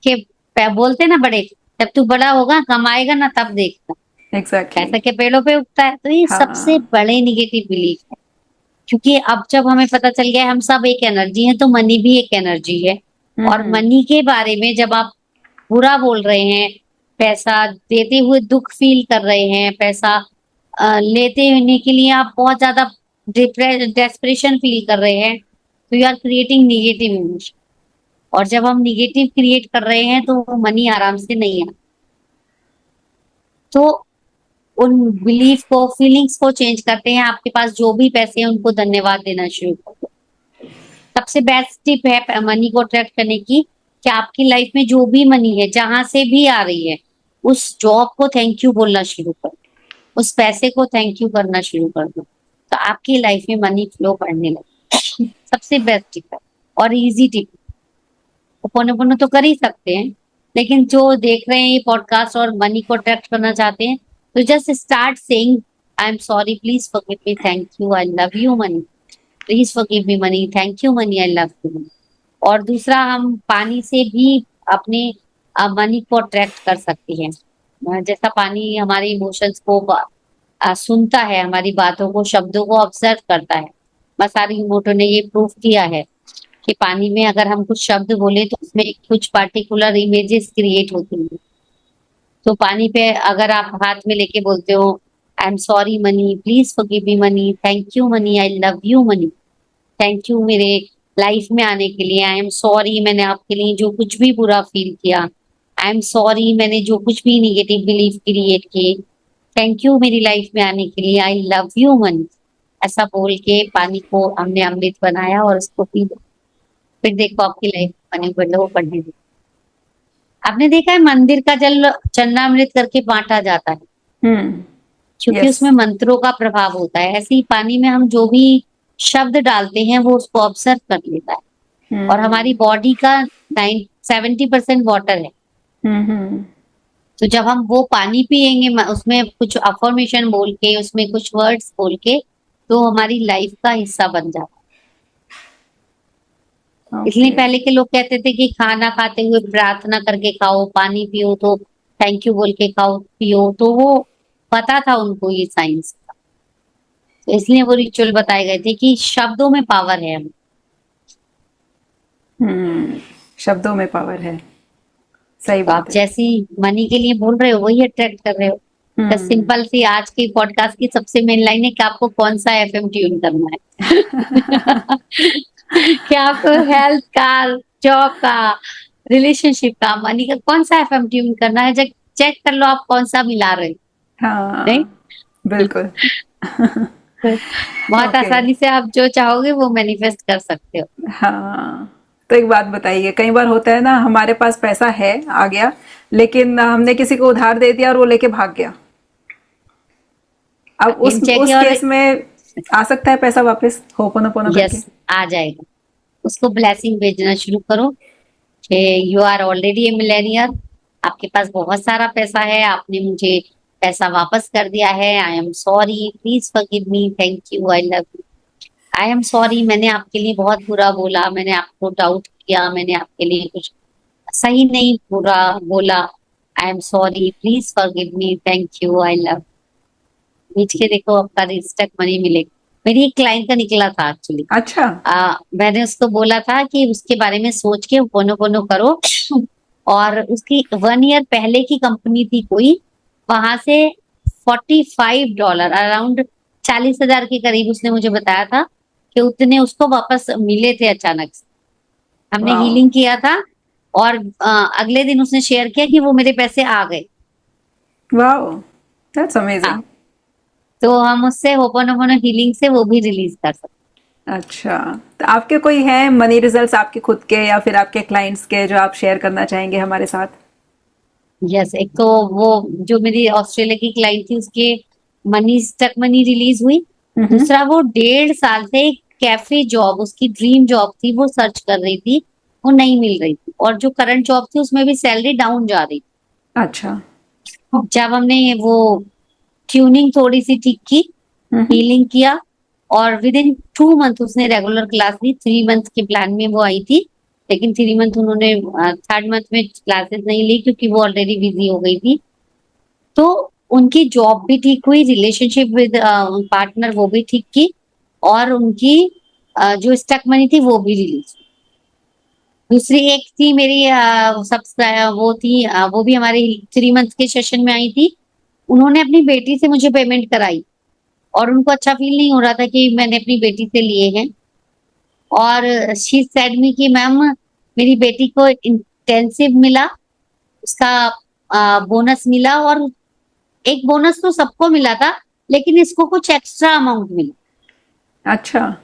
कि बोलते ना बड़े, जब तू बड़ा होगा कमाएगा ना तब देखना, एग्जैक्टली। पैसा के पेड़ों पे उगता है। तो ये सबसे हाँ। बड़े निगेटिव बिलीफ है। क्योंकि अब जब हमें पता चल गया है हम सब एक एनर्जी है, तो मनी भी एक एनर्जी है। और हम्म। मनी के बारे में जब आप बुरा बोल रहे हैं, पैसा देते हुए दुख फील कर रहे हैं, पैसा लेते होने के लिए आप बहुत ज्यादा डेस्परेशन फील कर रहे हैं, तो you are creating negative emotion. और जब हम निगेटिव क्रिएट कर रहे हैं तो वो मनी आराम से नहीं आता। तो उन बिलीफ को, फीलिंग्स को चेंज करते हैं। आपके पास जो भी पैसे हैं उनको धन्यवाद देना शुरू कर दो। सबसे बेस्ट टिप है मनी को अट्रैक्ट करने की कि आपकी लाइफ में जो भी मनी है, जहां से भी आ रही है, उस जॉब को थैंक यू बोलना शुरू कर दो, उस पैसे को थैंक यू करना शुरू कर दो, तो आपकी लाइफ में मनी फ्लो करने लगे। सबसे बेस्ट टिप है और इजी टिप। पुनो पुनो तो कर ही सकते हैं, लेकिन जो देख रहे हैं ये पॉडकास्ट और मनी को अट्रैक्ट करना चाहते हैं, तो just start saying I am sorry, please forgive me, thank you, I love you money, please forgive me money, thank you money, I love you money. और दूसरा, हम पानी से भी अपने मनी को अट्रैक्ट कर सकते हैं। जैसा पानी हमारे इमोशंस को सुनता है, हमारी बातों को, शब्दों को ऑब्जर्व करता है। मसारी इमोटो ने ये प्रूफ किया है कि पानी में अगर हम कुछ शब्द बोले तो उसमें कुछ पार्टिकुलर इमेजेस क्रिएट होती हैं। तो पानी पे अगर आप हाथ में लेके बोलते हो आई am sorry money, please forgive me money, thank you money, I love you money, thank you मेरे लाइफ में आने के लिए, आई एम सॉरी मैंने आपके लिए जो कुछ भी बुरा फील किया, आई एम सॉरी मैंने जो कुछ भी निगेटिव बिलीफ क्रिएट किए, थैंक यू मेरी लाइफ में आने के लिए, आई लव यू मनी। ऐसा बोल के पानी को हमने अमृत बनाया और उसको पी लो। फिर देखो आपकी लाइफ पानी बढ़ वो बढ़ने दे। आपने देखा है मंदिर का जल चरणामृत करके बांटा जाता है, हम्म। क्योंकि यस। उसमें मंत्रों का प्रभाव होता है। ऐसे ही पानी में हम जो भी शब्द डालते हैं वो उसको ऑब्जर्व कर लेता है। और हमारी हम्म। बॉडी का 70% वाटर है। हम्म। तो जब हम वो पानी पिएंगे, उसमें कुछ अफर्मेशन बोल के, उसमें कुछ वर्ड्स बोल के, तो हमारी लाइफ का हिस्सा बन जाता है। इसलिए ओके। पहले के लोग कहते थे कि खाना खाते हुए प्रार्थना करके खाओ, पानी पियो तो थैंक यू बोल के खाओ पियो, तो वो पता था उनको ये साइंस। तो इसलिए वो रिचुअल बताए गए थे कि शब्दों में पावर है। हम्म। शब्दों में पावर है, सही तो आप बात है। जैसी मनी के लिए बोल रहे हो वही अट्रैक्ट कर रहे हो। तो हम्म। सिंपल सी आज की पॉडकास्ट की सबसे मेन लाइन है कि आपको कौन सा एफएम ट्यून करना है। कि आपको हेल्थ का, जॉब का, रिलेशनशिप का, मनी का कौन सा एफएम ट्यून करना है, चेक कर लो आप कौन सा मिला रहे हो। नहीं, हाँ, बिल्कुल। तो बहुत ओके। आसानी से आप जो चाहोगे वो मैनिफेस्ट कर सकते हो। हाँ, तो एक बात बताइए, कई बार होता है ना, हमारे पास पैसा है, आ गया, लेकिन हमने किसी को उधार दे दिया और वो लेके भाग गया। अब अगेन चेक उस योर, केस में आ सकता है पैसा वापस होपोनोपोनो करके? यस, आ जाएगा। उसको ब्लेसिंग भेजना शुरू करो कि you are already a millionaire, आपके पास बहुत सारा पैसा है, आपने मुझे पैसा वापस कर दिया है, आई am sorry, please forgive me, thank you, I love you, I am sorry, मैंने आपके लिए बहुत बुरा बोला, मैंने आपको डाउट किया, मैंने आपके लिए कुछ सही नहीं बुरा बोला, आई am sorry, please forgive me, thank you, I love. भेज के देखो, आपका रिस्टक मनी मिलेगा। मेरी एक क्लाइंट का निकला था एक्चुअली। अच्छा। मैंने उसको बोला था कि उसके बारे में सोच के पोनो पोनो करो। और उसकी 1 ईयर पहले की कंपनी थी कोई, वहां से $45 अराउंड 40,000 के करीब उसने मुझे बताया था कि उतने उसको वापस मिले थे अचानक से। हमने वाओ। हीलिंग किया था और अगले दिन उसने शेयर किया कि वो मेरे पैसे आ गए। वाओ, दैट्स हाँ, अमेजिंग। तो हम उससे होपोनोपोनो हीलिंग से वो भी रिलीज कर सकते अच्छा, तो आपके कोई हैं मनी रिजल्ट्स, आपके खुद के या फिर आपके क्लाइंट्स के, जो आप शेयर करना चाहेंगे हमारे साथ? हैं। यस, एक तो वो जो मेरी ऑस्ट्रेलिया की क्लाइंट थी उसके मनी स्टक मनी रिलीज हुई। हम्म। दूसरा, वो 1.5 साल से एक कैफे जॉब, उसकी ड्रीम जॉब थी, वो सर्च कर रही थी, वो नहीं मिल रही थी, और जो करंट जॉब थी उसमें भी सैलरी डाउन जा रही अच्छा। थी। जब हमने वो ट्यूनिंग थोड़ी सी ठीक की, हम्म। हीलिंग किया, और विद इन 2 मंथ उसने रेगुलर क्लास ली। 3 मंथ के प्लान में वो आई थी, लेकिन 3 मंथ उन्होंने, 3rd मंथ में क्लासेस नहीं ली क्योंकि वो ऑलरेडी बिजी हो गई थी। तो उनकी जॉब भी ठीक हुई, रिलेशनशिप विद पार्टनर वो भी ठीक की, और उनकी जो स्टक मनी थी वो भी रिलीज। दूसरी एक थी मेरी, वो थी, वो भी हमारे 3 मंथ के सेशन में आई थी। उन्होंने अपनी बेटी से मुझे पेमेंट कराई, और उनको अच्छा फील नहीं हो रहा था कि मैंने अपनी बेटी से लिए हैं। और शी सेड मी कि मैम, मेरी बेटी को इंटेंसिव मिला, उसका बोनस मिला, और एक बोनस तो सबको मिला था, लेकिन इसको कुछ एक्स्ट्रा अमाउंट मिला। अच्छा।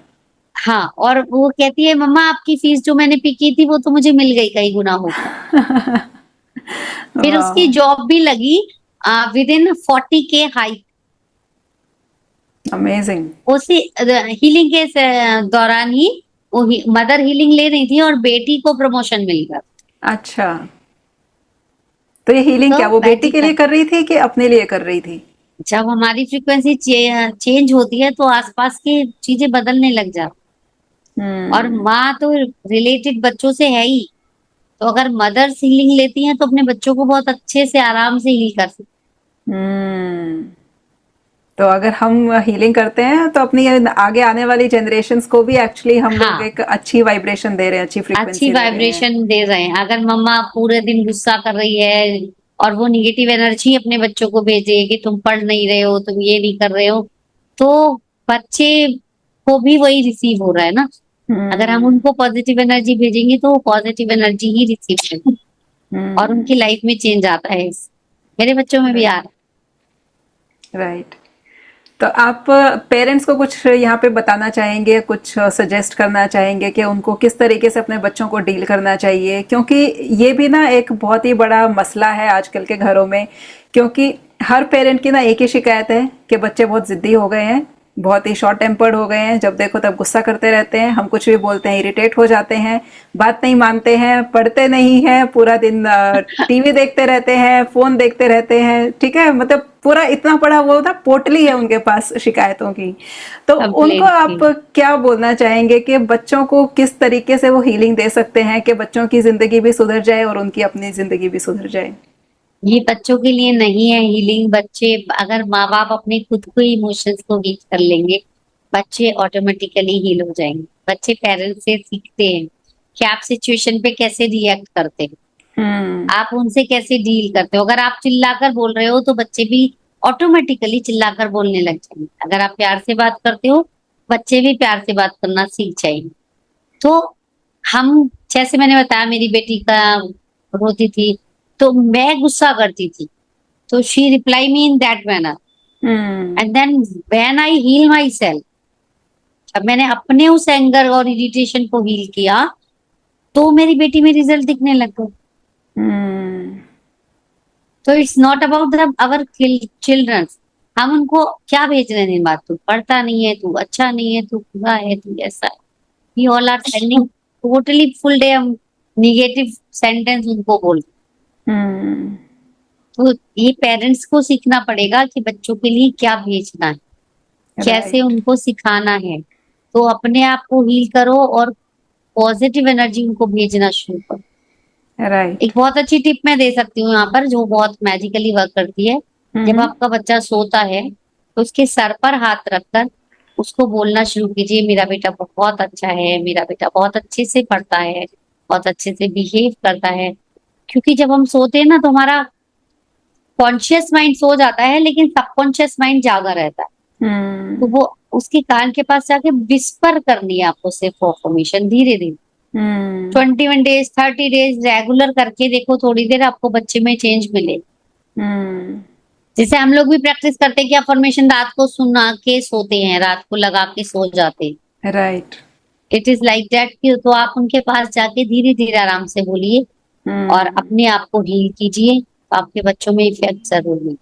हाँ, और वो कहती है मम्मा, आपकी फीस जो मैंने पे की थी वो तो मुझे मिल गई कई गुना होकर। फिर वाह। उसकी जॉब भी लगी with in 40K hike. Amazing. उसी हीलिंग के दौरान ही वो मदर हीलिंग ले रही थी और बेटी को प्रमोशन मिल गया। अच्छा, तो ये हीलिंग तो क्या वो बेटी के मैजिक है। लिए कर रही थी कि अपने लिए कर रही थी? जब हमारी फ्रीक्वेंसी चेंज होती है तो आसपास की चीजें बदलने लग जाती। और हम्म। माँ तो रिलेटेड बच्चों से है ही, तो अगर मदर्स हीलिंग लेती हैं तो अपने बच्चों को बहुत अच्छे से आराम से हील कर सकती हम्म। तो अगर हम हीलिंग करते हैं तो अपनी आगे आने वाली जनरेशन्स को भी एक्चुअली हम हैं। लोग हाँ, एक अच्छी वाइब्रेशन दे रहे हैं, अच्छी अच्छी फ्रीक्वेंसी दे रहे हैं। वाइब्रेशन दे रहे हैं। अगर मम्मा पूरे दिन गुस्सा कर रही है और वो निगेटिव एनर्जी अपने बच्चों को भेजे कि तुम पढ़ नहीं रहे हो, तुम ये नहीं कर रहे हो, तो बच्चे को भी वही रिसीव हो रहा है ना। अगर हम हम्म। उनको पॉजिटिव एनर्जी भेजेंगे तो वो पॉजिटिव एनर्जी ही रिसीव करेंगे, और हम्म। उनकी लाइफ में चेंज आता है। मेरे बच्चों में भी आ राइट। रहा राइट। तो आप पेरेंट्स को कुछ यहाँ पे बताना चाहेंगे, कुछ सजेस्ट करना चाहेंगे कि उनको किस तरीके से अपने बच्चों को डील करना चाहिए? क्योंकि ये भी ना एक बहुत ही बड़ा मसला है आजकल के घरों में, क्योंकि हर पेरेंट की ना एक ही शिकायत है कि बच्चे बहुत जिद्दी हो गए हैं, बहुत ही शॉर्ट टेम्पर्ड हो गए हैं, जब देखो तब गुस्सा करते रहते हैं, हम कुछ भी बोलते हैं इरिटेट हो जाते हैं, बात नहीं मानते हैं, पढ़ते नहीं हैं, पूरा दिन टीवी देखते रहते हैं, फोन देखते रहते हैं, ठीक है, मतलब पूरा इतना बड़ा वो था पोटली है उनके पास शिकायतों की। तो है। उनको आप कंप्लेंट। क्या बोलना चाहेंगे कि बच्चों को किस तरीके से वो हीलिंग दे सकते हैं कि बच्चों की जिंदगी भी सुधर जाए और उनकी अपनी जिंदगी भी सुधर जाए? ये बच्चों के लिए नहीं है हीलिंग। बच्चे, अगर माँ बाप अपने खुद को इमोशंस को हील कर लेंगे, बच्चे ऑटोमेटिकली हील हो जाएंगे। बच्चे पेरेंट्स से सीखते हैं। कि आप सिचुएशन पे कैसे रिएक्ट करते हो, हम्म। आप उनसे कैसे डील करते हो। अगर आप चिल्लाकर बोल रहे हो तो बच्चे भी ऑटोमेटिकली चिल्लाकर बोलने लग जाएंगे। अगर आप प्यार से बात करते हो, बच्चे भी प्यार से बात करना सीख जाएंगे। तो हम, जैसे मैंने बताया मेरी बेटी का रोती थी तो मैं गुस्सा करती थी, तो she reply me in that manner, hmm. And then when I heal myself, जब मैंने अपने उस एंगर और इरिटेशन को हील किया तो मेरी बेटी में रिजल्ट दिखने लग गए। हम्म। तो it's not about the our childrens, हम उनको क्या भेज रहे हैं दिन बात, तू पढ़ता नहीं है, तू अच्छा नहीं है, तू बुरा है, तू ऐसा है, we all are sending totally full day हम निगेटिव सेंटेंस उनको बोल। हम्म। तो ये पेरेंट्स को सीखना पड़ेगा कि बच्चों के लिए क्या भेजना है, कैसे राइट। उनको सिखाना है। तो अपने आप को हील करो और पॉजिटिव एनर्जी उनको भेजना शुरू करो। राइट। एक बहुत अच्छी टिप मैं दे सकती हूँ यहाँ पर जो बहुत मैजिकली वर्क करती है। जब हम्म। आपका बच्चा सोता है तो उसके सर पर हाथ रखकर उसको बोलना शुरू कीजिए, मेरा बेटा बहुत अच्छा है, मेरा बेटा बहुत अच्छे से पढ़ता है, बहुत अच्छे से बिहेव करता है। क्योंकि जब हम सोते हैं ना तो हमारा कॉन्शियस माइंड सो जाता है लेकिन सबकॉन्शियस माइंड जागा रहता है। तो हम्म। वो उसके कान के पास जाके विस्पर करनी है आपको सिर्फ अफर्मेशन, धीरे धीरे हम्म। 21 डेज 30 डेज रेगुलर करके देखो, थोड़ी देर आपको बच्चे में चेंज मिले। हम्म। जैसे हम लोग भी प्रैक्टिस करते हैं कि अफर्मेशन रात को सुना के सोते हैं, रात को लगा के सो जाते हैं। Right. It is like that कि तो आप उनके पास जाके धीरे धीरे आराम से बोलिए और हम्म। अपने आप को हील कीजिए, तो आपके बच्चों में इफेक्ट जरूर होगी।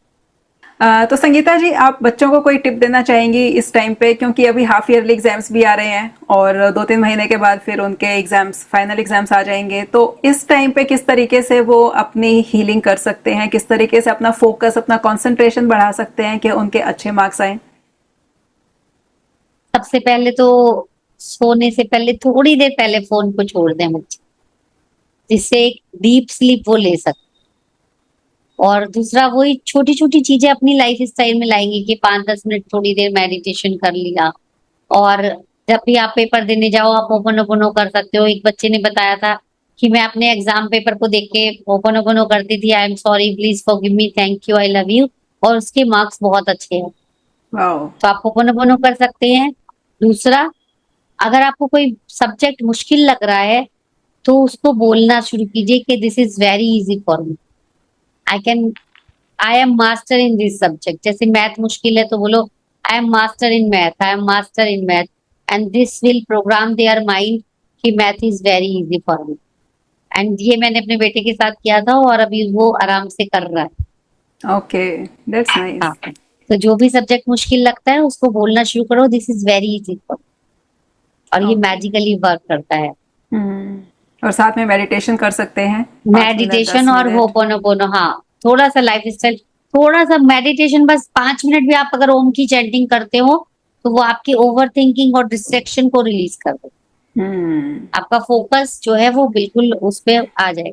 तो संगीता जी, आप बच्चों को कोई टिप देना चाहेंगी इस टाइम पे, क्योंकि अभी हाफ ईयरली एग्जाम्स भी आ रहे हैं और 2-3 महीने के बाद फिर उनके एग्जाम्स, फाइनल एग्जाम्स आ जाएंगे, तो इस टाइम पे किस तरीके से वो अपनी हीलिंग कर सकते हैं, किस तरीके से अपना फोकस, अपना कंसंट्रेशन बढ़ा सकते हैं कि उनके अच्छे मार्क्स आए? सबसे पहले तो सोने से पहले थोड़ी देर पहले फोन को छोड़ दें बच्चे, जिससे एक डीप स्लीप वो ले सकते। और दूसरा वही छोटी छोटी चीजें अपनी लाइफ स्टाइल में लाएंगे कि 5-10 मिनट थोड़ी देर मेडिटेशन कर लिया। और जब भी आप पेपर देने जाओ आप ओपन ओपनो कर सकते हो। एक बच्चे ने बताया था कि मैं अपने एग्जाम पेपर को देख के ओपन ओपनो करती थी, आई am sorry, please forgive me, thank you, I love you, और उसके मार्क्स बहुत अच्छे हैं। वाओ। तो आप ओपन ओपनो कर सकते हैं। दूसरा, अगर आपको कोई सब्जेक्ट मुश्किल लग रहा है तो उसको बोलना शुरू कीजिए कि this is very easy for me, I can, I am master in this subject. जैसे मैथ मुश्किल है तो बोलो I am master in math, I am master in math, and this will program their mind कि math is very easy for me. And ये मैंने अपने बेटे के साथ किया था और अभी वो आराम से कर रहा है। ओके, दैट्स हाँ, नाइस। तो जो भी सब्जेक्ट मुश्किल लगता है उसको बोलना शुरू करो, this is very easy for, और ये ओके। मैजिकली वर्क करता है। हम्म। और साथ में मेडिटेशन कर सकते हैं, 5 मिनट, मेडिटेशन दस और मिनट होपोनोपोनो, हाँ, थोड़ा सा लाइफ स्टाइल, थोड़ा सा मेडिटेशन, बस 5 मिनट भी आप अगर ओम की चैंटिंग करते हो तो वो आपकी ओवर थिंकिंग और डिस्ट्रैक्शन को रिलीज कर दे। हम्म। आपका फोकस जो है वो बिल्कुल उस पे आ जाए,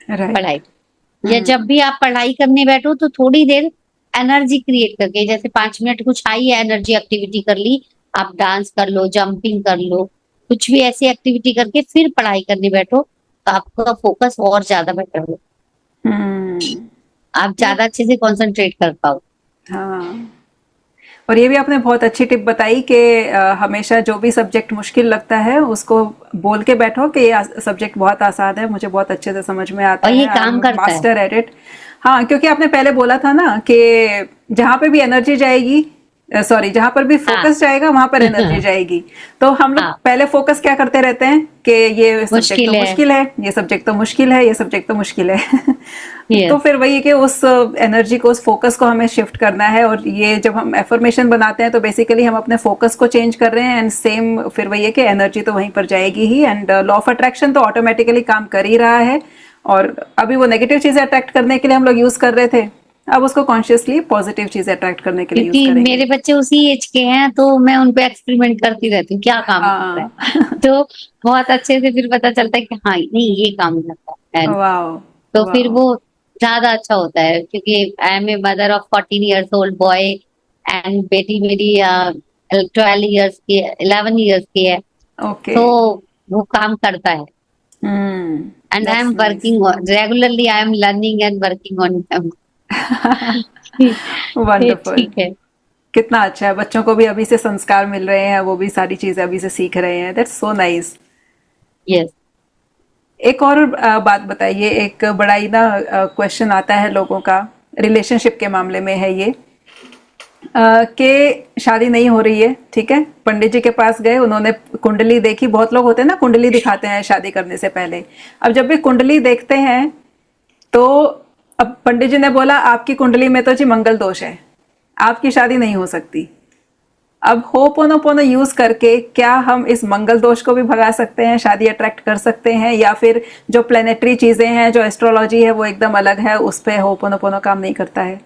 राइट। पढ़ाई। या जब भी आप पढ़ाई करने बैठो तो थोड़ी देर एनर्जी क्रिएट करके, जैसे 5 मिनट कुछ आई एनर्जी एक्टिविटी कर ली, आप डांस कर लो, जंपिंग कर लो, कुछ भी ऐसी एक्टिविटी करके फिर पढ़ाई करने बैठो तो आपका फोकस और ज्यादा बेटर हो, हम्म। आप ज्यादा अच्छे से कंसंट्रेट कर पाओ। हाँ, और ये भी आपने बहुत अच्छी टिप बताई कि हमेशा जो भी सब्जेक्ट मुश्किल लगता है उसको बोल के बैठो कि ये सब्जेक्ट बहुत आसान है, मुझे बहुत अच्छे से समझ में आता और ये है, आई काम एम करता है। Master at it. हाँ, क्योंकि आपने पहले बोला था ना कि जहाँ पे भी एनर्जी जाएगी, सॉरी, जहाँ पर भी हाँ फोकस जाएगा वहां पर एनर्जी जाएगी। तो हम लोग हाँ, पहले फोकस क्या करते रहते हैं कि ये सब्जेक्ट तो मुश्किल है। मुश्किल है, ये सब्जेक्ट तो मुश्किल है, ये सब्जेक्ट तो मुश्किल है। तो यस, फिर वही है कि उस एनर्जी को, उस फोकस को हमें शिफ्ट करना है, और ये जब हम एफर्मेशन बनाते हैं तो बेसिकली हम अपने फोकस को चेंज कर रहे हैं, एंड सेम फिर वही है कि एनर्जी तो वहीं पर जाएगी ही, एंड लॉ ऑफ अट्रैक्शन तो ऑटोमेटिकली काम कर ही रहा है। और अभी वो नेगेटिव चीजें अट्रैक्ट करने के लिए हम लोग यूज कर रहे थे, अब उसको कॉन्शियसली पॉजिटिव चीजें अट्रैक्ट करने के लिए यूज क्योंकि करेंगे। मेरे बच्चे उसी एज के हैं तो मैं उन पे एक्सपेरिमेंट करती रहती हूँ क्या काम करता हाँ। है। तो बहुत अच्छे से फिर पता चलता है कि हाँ नहीं ये काम करता है, वाओ। तो फिर वाओ। वो ज्यादा अच्छा होता है। क्योंकि I am a mother of 14 years old boy, and बेटी मेरी 12 years की, 11 years की है। ओके। तो वो काम करता है। And I M that's nice. Working regularly, I am learning and working on him. Wonderful. ठीक है। कितना अच्छा है, बच्चों को भी अभी से संस्कार मिल रहे हैं, वो भी सारी चीजें अभी से सीख रहे हैं। That's so nice. यस। एक और बात बताइए, एक बड़ा ही ना क्वेश्चन आता है लोगों का, रिलेशनशिप के मामले में है ये, कि शादी नहीं हो रही है, ठीक है, पंडित जी के पास गए, उन्होंने कुंडली देखी, बहुत लोग होते हैं ना कुंडली दिखाते हैं शादी करने से पहले। अब जब भी कुंडली देखते हैं तो अब पंडित जी ने बोला आपकी कुंडली में तो जी मंगल दोष है, आपकी शादी नहीं हो सकती। अब होपोनोपोनो यूज करके क्या हम इस मंगल दोष को भी भगा सकते हैं, शादी अट्रैक्ट कर सकते हैं, या फिर जो प्लेनेटरी चीजें हैं, जो एस्ट्रोलॉजी है, वो एकदम अलग है, उस पे होपोनोपोनो काम नहीं करता है?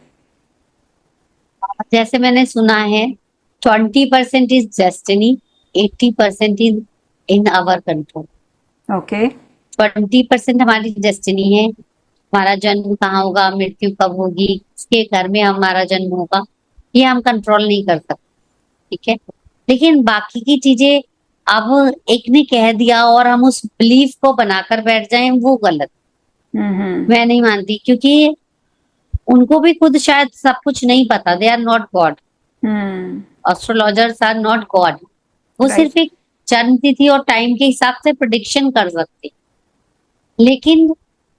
जैसे मैंने सुना है, 20% is destiny, 80% is in our control. Okay. 20% हमारी डेस्टिनी है, हमारा जन्म कहाँ होगा, मृत्यु कब होगी, किसके घर में हमारा जन्म होगा, ये हम कंट्रोल नहीं कर सकते। ठीक है। लेकिन बाकी की चीजें, अब एक ने कह दिया और हम उस बिलीफ को बनाकर बैठ जाएं, वो गलत। हम्म। मैं नहीं मानती, क्योंकि उनको भी खुद शायद सब कुछ नहीं पता। They are not god. Hmm. Astrologers are not god. वो राइट। सिर्फ एक जन्म तिथि और टाइम के हिसाब से प्रिडिक्शन कर सकते। लेकिन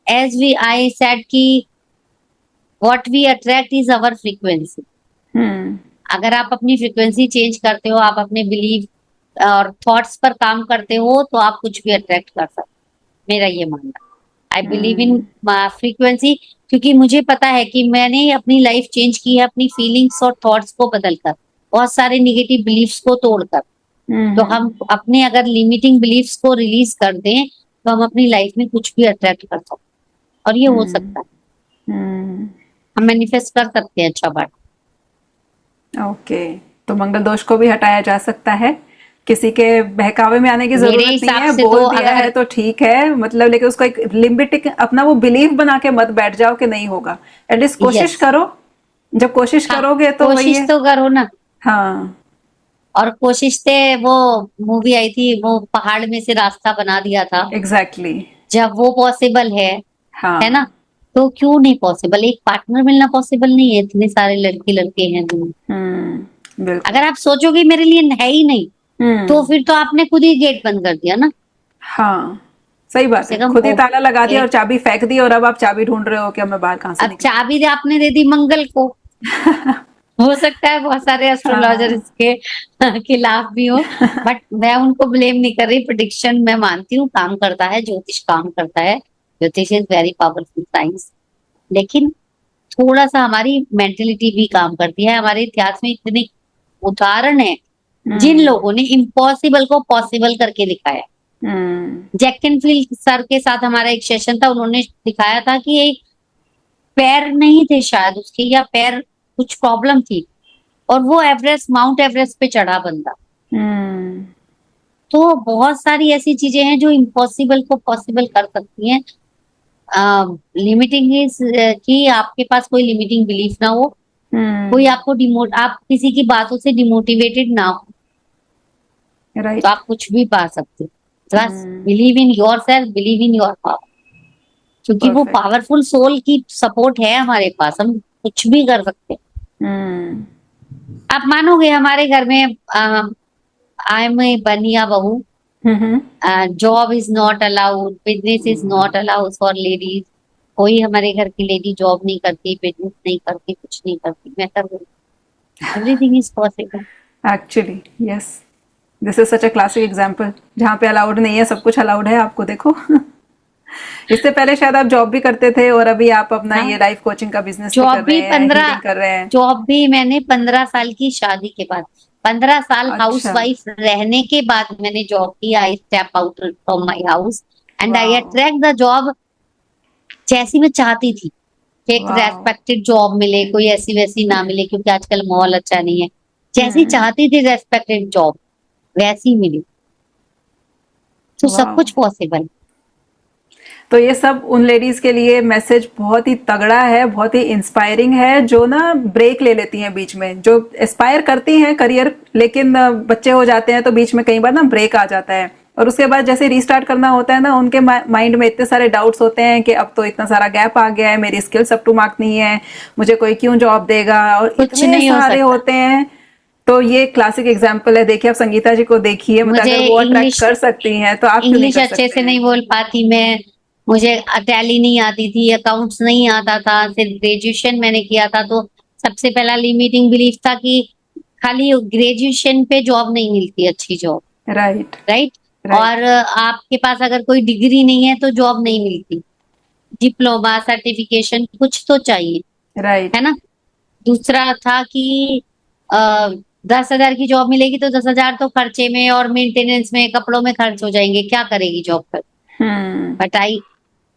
एज वी आई सेड कि what we attract is our frequency. Hmm. अगर आप अपनी फ्रीक्वेंसी चेंज करते हो, आप अपने बिलीव और थॉट्स पर काम करते हो, तो आप कुछ भी अट्रैक्ट कर सकते। मेरा ये मानना। I believe in hmm. Frequency, क्योंकि मुझे पता है कि मैंने अपनी लाइफ चेंज की है अपनी फीलिंग्स और थॉट्स को बदलकर, बहुत सारे निगेटिव बिलीफ्स को तोड़कर। तो हम्म। हम अपने अगर लिमिटिंग बिलीफ्स को रिलीज कर दें, तो हम अपनी लाइफ में कुछ भी अट्रैक्ट कर सकते हैं। और ये हो हम्म। सकता है, हम्म। हम मैनिफेस्ट कर सकते हैं अच्छा बात। ओके। तो मंगल दोष को भी हटाया जा सकता है, किसी के बहकावे में आने की मेरे जरूरत नहीं हिसाब है, से तो बोल दिया अगर है तो ठीक है, मतलब, लेकिन उसको एक लिमिट, अपना वो बिलीव बना के मत बैठ जाओ कि नहीं होगा। एटलीस्ट कोशिश यस, करो, जब कोशिश हाँ, करोगे तो वही कोशिश है। तो करो ना। हाँ। और कोशिश से वो मूवी आई थी, वो पहाड़ में से रास्ता बना दिया था। एग्जैक्टली। जब वो पॉसिबल है ना, हाँ। तो क्यों नहीं पॉसिबल? एक पार्टनर मिलना पॉसिबल नहीं है? इतने सारे लड़की लड़के हैं दुनिया में। बिल्कुल। अगर आप सोचोगे मेरे लिए है ही नहीं, तो हम्म। फिर तो आपने खुद ही गेट बंद कर दिया ना। हाँ, सही कम बात से है, कम खुद ही ताला लगा दिया और एक, चाबी फेंक दी, और अब आप चाबी ढूंढ रहे हो कि अब मैं बाहर कहाँ से अब निकलूं। चाबी आपने दे दी मंगल को। हो सकता है बहुत सारे एस्ट्रोलॉजर हाँ। इसके खिलाफ भी हो, बट मैं उनको ब्लेम नहीं कर रही। प्रिडिक्शन मैं मानती हूँ काम करता है, ज्योतिष काम करता है। ज्योतिष इज वेरी पावरफुल साइंस। लेकिन थोड़ा सा हमारी मेंटेलिटी भी काम करती है। हमारे इतिहास में इतने उदाहरण है जिन हम्म। लोगों ने इम्पॉसिबल को पॉसिबल करके दिखाया। हम्म। जैकनफील्ड सर के साथ हमारा एक सेशन था, उन्होंने दिखाया था कि एक पैर नहीं थे शायद उसके, या पैर कुछ प्रॉब्लम थी, और वो एवरेस्ट, माउंट एवरेस्ट पे चढ़ा बंदा। हम्म। तो बहुत सारी ऐसी चीजें हैं जो इम्पॉसिबल को पॉसिबल कर सकती हैं। लिमिटिंग इज कि आपके पास कोई लिमिटिंग बिलीफ ना हो, कोई हम्म। आपको डिमोट, आप किसी की बातों से डिमोटिवेटेड ना हो, तो राइट। आप कुछ भी पा सकते हो। बस hmm. Believe in yourself, believe in your power. क्योंकि वो परफेक्ट। पावरफुल सोल की सपोर्ट है हमारे पास, हम कुछ भी कर सकते हैं। हम्म। आप मानोगे हमारे घर में आई एम ए बनिया बहू, hmm. Job is not allowed, business is not allowed for ladies. कोई हमारे घर की लेडी जॉब नहीं करती, बिजनेस नहीं करती, कुछ नहीं करती, मैं कर रही। Everything is possible. Actually yes, this is such a classic example, जहाँ पे अलाउड नहीं है सब कुछ अलाउड है, आपको देखो। इससे पहले शायद आप जॉब भी करते थे, और अभी आप अपना हाँ, ये लाइफ कोचिंग का बिजनेस भी जॉब कर रहे भी हैं, 15 हीलिंग कर रहे हैं। जॉब भी मैंने 15 साल की शादी के बाद, 15 साल अच्छा। हाउसवाइफ रहने के बाद मैंने जॉब की। आई step out from my house and I wow. Attract the job जैसी मैं चाहती थी। कि एक वाओ। रेस्पेक्टेड जॉब मिले, कोई ऐसी वैसी ना मिले, क्योंकि आजकल माहौल अच्छा नहीं है। जैसी हम्म। चाहती थी रेस्पेक्टेड जॉब, वैसी मिली। तो सब वाओ। कुछ पॉसिबल। तो ये सब उन लेडीज के लिए मैसेज बहुत ही तगड़ा है, बहुत ही इंस्पायरिंग है, जो ना ब्रेक ले लेती हैं बीच में, जो एस्पायर करती हैं करियर, लेकिन बच्चे हो जाते हैं तो बीच में कई बार ना ब्रेक आ जाता है, और उसके बाद जैसे रीस्टार्ट करना होता है ना, उनके माइंड में इतने सारे डाउट्स होते हैं कि अब तो इतना सारा गैप आ गया है, मेरी स्किल्स अप टू मार्क नहीं है, मुझे कोई क्यों जॉब देगा, और कुछ इतने नहीं हो सारे सकता। होते हैं। तो ये क्लासिक एग्जाम्पल है। देखिए, आप संगीता जी को देखिए, मतलब मुझे अगर वो अट्रैक्ट इंग्लिश कर सकती हैं तो आप क्यों नहीं इंग्लिश कर अच्छे सकते से हैं। नहीं बोल पाती मैं। मुझे टैली नहीं आती थी, अकाउंट्स नहीं आता था, सिर्फ ग्रेजुएशन मैंने किया था। तो सबसे पहला लिमिटिंग बिलीफ था कि खाली ग्रेजुएशन पे जॉब नहीं मिलती, अच्छी जॉब, राइट। राइट। राइट। और आपके पास अगर कोई डिग्री नहीं है तो जॉब नहीं मिलती, डिप्लोमा सर्टिफिकेशन कुछ तो चाहिए, राइट। है ना। दूसरा था कि 10,000 की जॉब मिलेगी तो 10,000 तो खर्चे में और मेंटेनेंस में, कपड़ों में खर्च हो जाएंगे, क्या करेगी जॉब कर। Hmm. But I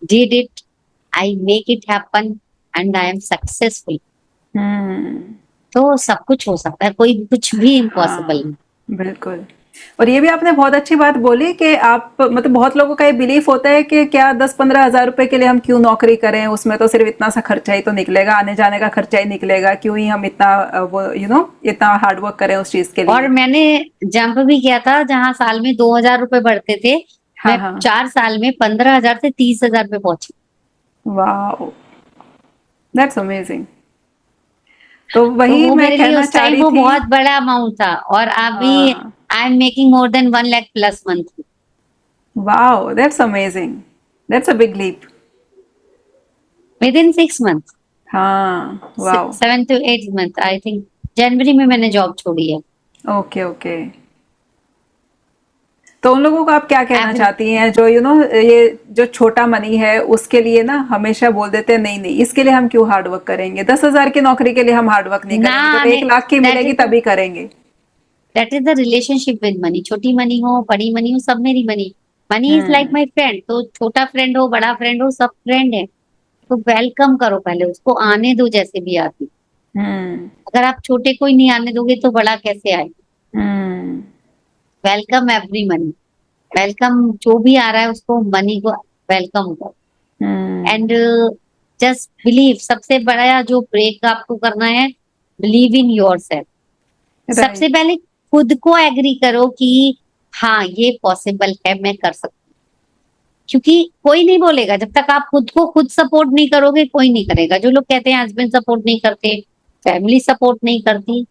did it, I make it happen and I am successful. Hmm. तो सब कुछ हो सकता है, कोई कुछ भी इम्पॉसिबल हाँ, नहीं। बिल्कुल। और ये भी आपने बहुत अच्छी बात बोली कि आप, मतलब बहुत लोगों का ये बिलीफ होता है कि क्या 10-15 हज़ार रुपए के लिए हम क्यों नौकरी करें, उसमें तो सिर्फ इतना सा खर्चा ही तो निकलेगा, आने जाने का खर्चा ही निकलेगा, क्यों ही हम इतना वो इतना हार्ड वर्क करें उस चीज के और लिए। मैंने जंप भी किया था जहां साल में 2,000 रुपए बढ़ते थे, हाँ, मैं हाँ। 4 साल में 15,000 से 30,000 पे पहुंची। वाह, दैट्स अमेजिंग। तो तो वही वो मैं मेरे लिए कहना उस चाह टाइम रही वो थी। बहुत बड़ा अमाउंट था। और अभी हाँ। I am making more than 1 lakh plus month वाह, that's amazing. That's a big leap. Within 6 month, हाँ, वाह। 7 to 8 मंथ, आई थिंक जनवरी में मैंने जॉब छोड़ी है। Okay, okay. तो उन लोगों को आप क्या कहना एवरी चाहती हैं जो ये जो छोटा मनी है उसके लिए ना हमेशा बोल देते हैं, नहीं नहीं इसके लिए हम क्यों हार्ड वर्क करेंगे, 10,000 की नौकरी के लिए हम हार्ड वर्क नहीं ना करेंगे, जब आने, 1 लाख की दैट मिलेगी इज तभी करेंगे। The relationship with money. छोटी मनी हो बड़ी मनी हो, सब मेरी money. Money is like hmm. My friend. तो छोटा फ्रेंड हो बड़ा फ्रेंड हो, सब फ्रेंड है। तो वेलकम करो, पहले उसको आने दो जैसे भी आती। हम्म। अगर आप छोटे को ही नहीं आने दोगे तो बड़ा कैसे आए। हम्म। वेलकम एवरी मनी, वेलकम जो भी आ रहा है उसको, मनी को वेलकम करो। And hmm. जस्ट बिलीव, सबसे बड़ा जो ब्रेक आपको करना है, बिलीव इन योर सेल्फ। सबसे राइट। पहले खुद को एग्री करो कि हाँ ये पॉसिबल है, मैं कर सकती हूँ। क्योंकि कोई नहीं बोलेगा जब तक आप खुद को खुद सपोर्ट नहीं करोगे, कोई नहीं करेगा। जो लोग कहते हैं हस्बैंड सपोर्ट नहीं करते, फैमिली सपोर्ट नहीं करती,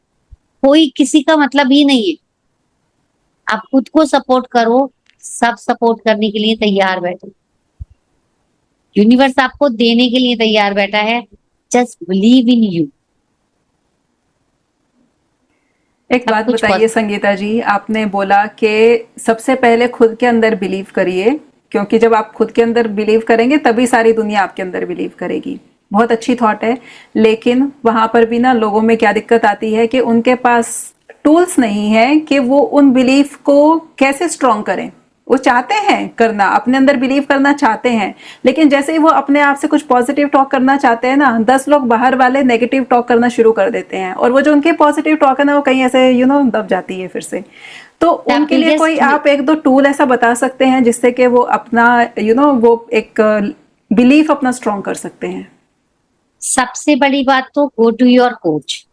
कोई किसी का मतलब ही नहीं है। आप खुद को सपोर्ट करो, सब सपोर्ट करने के लिए तैयार बैठे। यूनिवर्स आपको देने के लिए तैयार बैठा है। जस्ट बिलीव इन यू, एक सब बात कुछ बताइए पॉसिबल। संगीता जी, आपने बोला कि सबसे पहले खुद के अंदर बिलीव करिए, क्योंकि जब आप खुद के अंदर बिलीव करेंगे तभी सारी दुनिया आपके अंदर बिलीव करेगी। बहुत अच्छी थॉट है। लेकिन वहां पर भी ना लोगों में क्या दिक्कत आती है कि उनके पास टूल्स नहीं है कि वो उन बिलीफ को कैसे स्ट्रॉन्ग करें। वो चाहते हैं करना, अपने अंदर बिलीव करना चाहते हैं, लेकिन जैसे ही वो अपने आप से कुछ पॉजिटिव टॉक करना चाहते हैं ना, 10 लोग बाहर वाले नेगेटिव टॉक करना शुरू कर देते हैं, और वो जो उनके पॉजिटिव टॉक है ना, वो कहीं ऐसे दब जाती है फिर से। तो द उनके लिए कोई बिगेस्ट, आप एक दो टूल ऐसा बता सकते हैं जिससे कि वो अपना वो एक बिलीफ अपना स्ट्रॉन्ग कर सकते हैं। सबसे बड़ी बात तो गो टू योर कोच।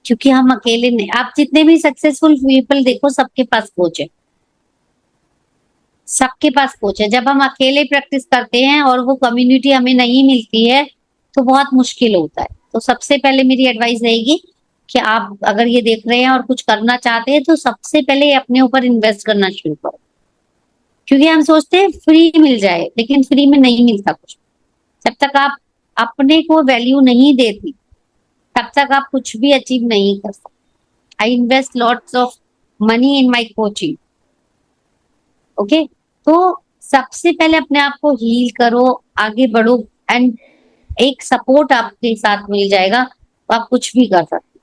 क्योंकि हम अकेले नहीं, आप जितने भी सक्सेसफुल पीपल देखो, सबके पास कोच है। सबके पास कोच है। जब हम अकेले प्रैक्टिस करते हैं और वो कम्युनिटी हमें नहीं मिलती है तो बहुत मुश्किल होता है। तो सबसे पहले मेरी एडवाइस रहेगी कि आप अगर ये देख रहे हैं और कुछ करना चाहते हैं तो सबसे पहले अपने ऊपर इन्वेस्ट करना शुरू करो। क्योंकि हम सोचते हैं फ्री मिल जाए, लेकिन फ्री में नहीं मिलता कुछ। जब तक आप अपने को वैल्यू नहीं देती तब तक आप कुछ भी अचीव नहीं कर सकते। I invest lots of money in my coaching. Okay, तो सबसे पहले अपने आप को हील करो, आगे बढ़ो। एंड एक सपोर्ट आपके साथ मिल जाएगा तो आप कुछ भी कर सकते हो।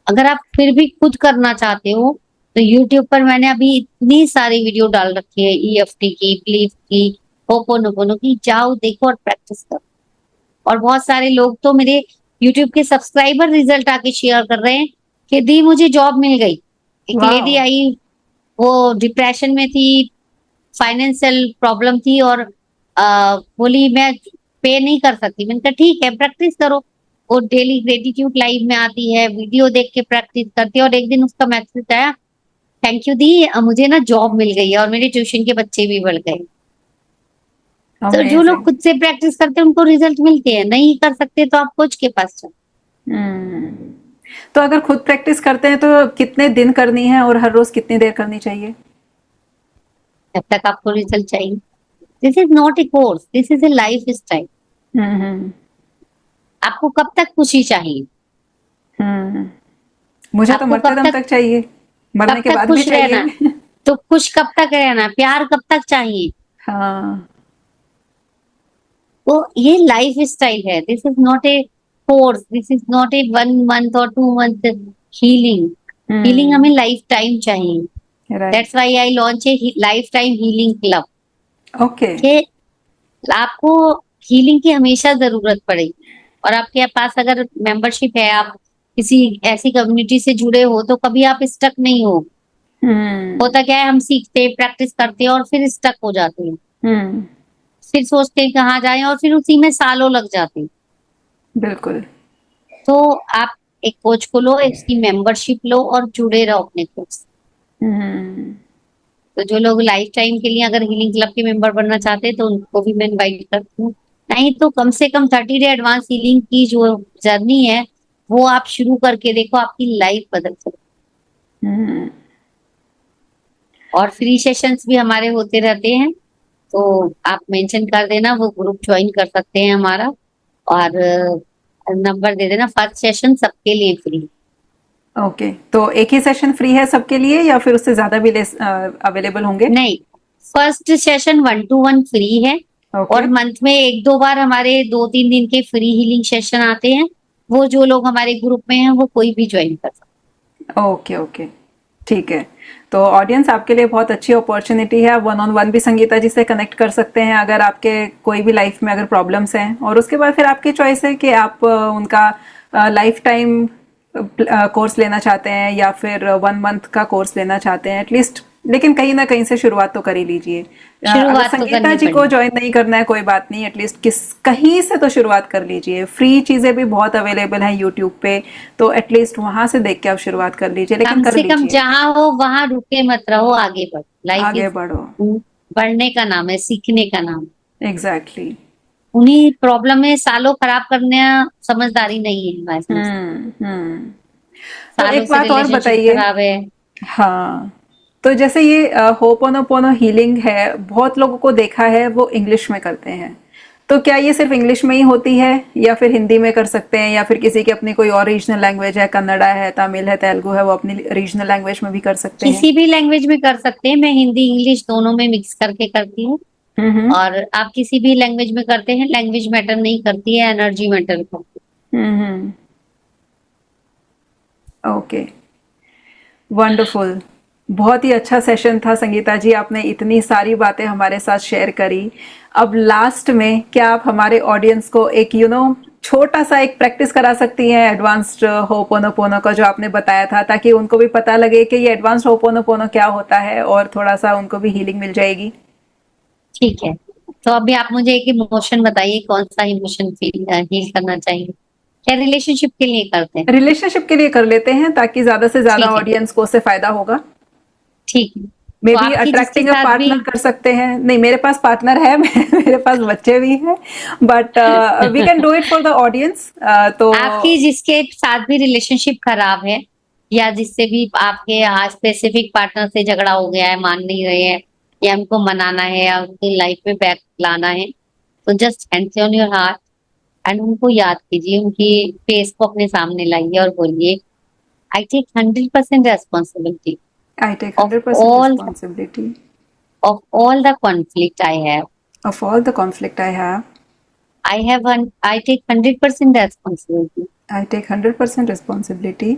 अगर आप फिर भी खुद करना चाहते हो तो यूट्यूब पर मैंने अभी इतनी सारी वीडियो डाल रखी है, ईएफटी की, बिलीफ की, होपोनोपोनो की। जाओ देखो और प्रैक्टिस करो। और बहुत सारे लोग तो मेरे यूट्यूब के सब्सक्राइबर रिजल्ट आके शेयर कर रहे हैं कि दी मुझे जॉब मिल गई। एक वाह। लेडी आई, वो डिप्रेशन में थी, फाइनेंशियल प्रॉब्लम थी, और बोली मैं पे नहीं कर सकती। मैंने कहा ठीक है, प्रैक्टिस करो। वो डेली ग्रेटिट्यूड लाइव में आती है, वीडियो देख के प्रैक्टिस करती है। और एक दिन उसका मैसेज आया थैंक यू दी, मुझे ना जॉब मिल गई है और मेरे ट्यूशन के बच्चे भी बढ़ गए। तो जो लोग अमेजिंग। खुद से प्रैक्टिस करते हैं उनको रिजल्ट मिलते हैं, नहीं कर सकते तो आप कोच के पास जाओ। हम्म। तो अगर खुद प्रैक्टिस करते हैं तो कितने दिन करनी है और हर रोज कितनी देर करनी चाहिए? जब तक आपको रिजल्ट चाहिए। This is not a course, this is a lifestyle. Hmm. आपको कब तक खुशी चाहिए? हम्म। मुझे तो आपको मरते कब दम तक तक चाहिए, कब मरने के तक बाद भी खुश रहना है? चाहिए। तो खुश कब तक रहना? प्यार कब तक चाहिए? हाँ। तो ये लाइफ स्टाइल है। This is not a course, this is not A 1 month और 2 मंथ हीलिंग। हीलिंग हमें हम्म। लाइफ टाइम चाहिए। Right. That's why I launch a life time healing club. Okay. कि आपको हीलिंग की हमेशा जरूरत पड़ेगी, और आपके पास अगर मेंबरशिप है, आप किसी ऐसी कम्युनिटी से जुड़े हो, तो कभी आप स्टक नहीं हो। हम्म। होता क्या है, हम सीखते हैं, प्रैक्टिस करते हैं और फिर स्टक हो जाते हैं। हम्म। फिर सोचते हैं कहाँ जाएं और फिर उसी में सालों लग जाते हैं। बिल्कुल। तो आप एक कोच को लो, इसकी मेंबरशिप लो और जुड़े रहो अपने कोच से। हम्म। तो जो लोग लाइफ टाइम के लिए अगर हीलिंग क्लब के मेंबर बनना चाहते हैं तो उनको भी मैं इनवाइट करती हूँ। नहीं तो कम से कम 30 डे एडवांस हीलिंग की जो जर्नी है वो आप शुरू करके देखो, आपकी लाइफ बदल सकती हम्म। है। और फ्री सेशंस भी हमारे होते रहते हैं, तो आप मेंशन कर देना, वो ग्रुप ज्वाइन कर सकते हैं हमारा। और नंबर दे देना, फर्स्ट सेशन सबके लिए फ्री। ओके, तो एक ही सेशन फ्री है सबके लिए या फिर उससे ज्यादा भी अवेलेबल होंगे? नहीं, फर्स्ट सेशन 1 to 1 फ्री है। ओके। और मंथ में 1-2 बार हमारे 2-3 दिन के फ्री हीलिंग सेशन आते हैं। वो जो लोग हमारे ग्रुप में हैं वो कोई भी ज्वाइन कर सकते ओके। ओके। ठीक है। तो ऑडियंस आपके लिए बहुत अच्छी अपॉर्चुनिटी है, आप वन ऑन वन भी संगीता जी से कनेक्ट कर सकते हैं अगर आपके कोई भी लाइफ में अगर प्रॉब्लम्स हैं, और उसके बाद फिर आपकी चॉइस है कि आप उनका लाइफ टाइम कोर्स लेना चाहते हैं या फिर 1 मंथ का कोर्स लेना चाहते हैं एटलीस्ट, लेकिन कहीं ना कहीं से शुरुआत तो कर ही लीजिए। हैं। अगर शुरुआत तो संगीता करनी जी को पड़ेगी। ज्वाइन नहीं करना है कोई बात नहीं, एटलीस्ट किस कहीं से तो शुरुआत कर लीजिए, फ्री चीजें भी बहुत अवेलेबल हैं यूट्यूब पे, तो एटलीस्ट वहां से देख के आप शुरुआत कर लीजिए, लेकिन कम कर से कम लीजिए। जहां हो वहां रुके मत रहो, आगे बढ़ो। लाइफ आगे इज बढ़ो। बढ़ने का नाम है, सीखने का नाम। एग्जैक्टली। उन्हीं प्रॉब्लम में सालों खराब करने समझदारी नहीं है हमारे समझ। हम्म। तो सालों एक से बात और रिलेशनशिप बताइए। खराब है। हाँ। तो जैसे ये होपोनोपोनो हीलिंग है, बहुत लोगों को देखा है वो इंग्लिश में करते हैं, तो क्या ये सिर्फ इंग्लिश में ही होती है या फिर हिंदी में कर सकते हैं, या फिर किसी की अपनी कोई और रीजनल लैंग्वेज है, कन्नड़ा है, तमिल है, तेलुगु है, वो अपनी रीजनल लैंग्वेज में भी कर सकते हैं? किसी भी लैंग्वेज में कर सकते हैं, मैं हिंदी इंग्लिश दोनों में मिक्स करके करती हूँ। हम्म। और आप किसी भी लैंग्वेज में करते हैं, लैंग्वेज मैटर नहीं करती है, एनर्जी मैटर करती हम्म। ओके। वंडरफुल। बहुत ही अच्छा सेशन था संगीता जी, आपने इतनी सारी बातें हमारे साथ शेयर करी। अब लास्ट में क्या आप हमारे ऑडियंस को एक छोटा सा एक प्रैक्टिस करा सकती हैं एडवांस्ड होपोनोपोनो का, जो आपने बताया था, ताकि उनको भी पता लगे कि ये एडवांस्ड होपोनोपोनो क्या होता है और थोड़ा सा उनको भी हीलिंग मिल जाएगी? है। ठीक है, तो अभी आप मुझे एक इमोशन बताइए, कौन सा इमोशन फील हील करना चाहिए? क्या रिलेशनशिप के लिए करते हैं? रिलेशनशिप के लिए कर लेते हैं ताकि ज्यादा से ज्यादा ठीक है। ऑडियंस को उससे फायदा होगा। ठीक है, मे तो बी आपकी जिसके अट्रैक्टिंग अ साथ भी पार्टनर कर सकते हैं। नहीं, मेरे पास पार्टनर है, मेरे पास बच्चे भी हैं, but we can do it for the audience. तो आपकी जिसके साथ भी रिलेशनशिप खराब है, या जिससे भी आपके स्पेसिफिक पार्टनर से झगड़ा हो गया है, मान नहीं रहे हैं, या हमको मनाना है या उनकी लाइफ में बैक लाना है, तो just hands on your heart and उनको याद कीजिए, उनकी फेस को अपने सामने लाइए और बोलिए, I take 100% responsibility I take of 100% all responsibility of all the conflict I have. Of all the conflict I have. I take 100% responsibility. I take 100% responsibility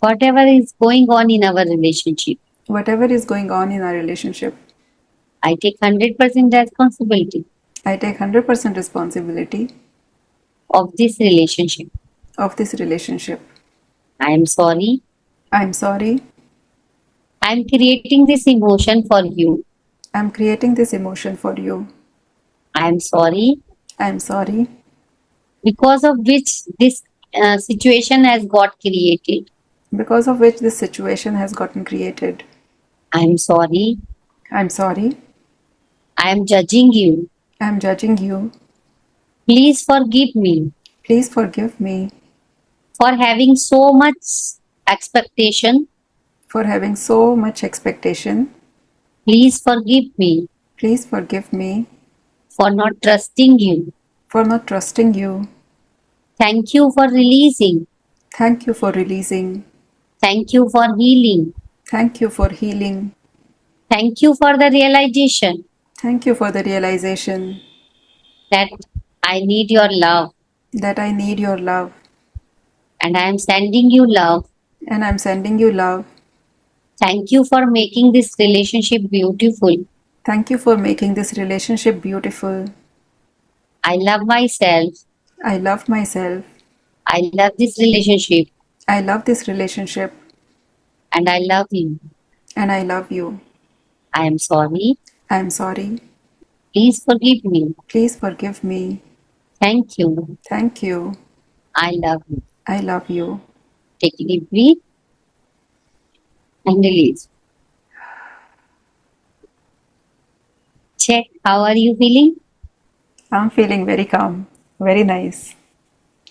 Whatever is going on in our relationship, whatever is going on in our relationship. I take 100% responsibility I take 100% responsibility of this relationship. Of this relationship. I am sorry. I am sorry. I am creating this emotion for you. I am creating this emotion for you. I am sorry I am sorry. because of which this situation has got created. Because of which this situation has gotten created. I am sorry. I'm sorry. I am judging you. I'm judging you. Please forgive me Please forgive me for having so much expectation. for having so much expectation. Please forgive me Please forgive me for not trusting you. for not trusting you. Thank you for releasing. Thank you for releasing. Thank you for healing. Thank you for healing. Thank you for the realization Thank you for the realization that I need your love that I need your love, and I am sending you love. and I'm sending you love. Thank you for making this relationship beautiful. Thank you for making this relationship beautiful. I love myself. I love myself. I love this relationship I love this relationship, and I love you. and I love you. I am sorry. I'm sorry. Please forgive me. Please forgive me. Thank you. Thank you. I love you. I love you. Take a deep breath and release. Check how are you feeling? I'm feeling very calm. Very nice.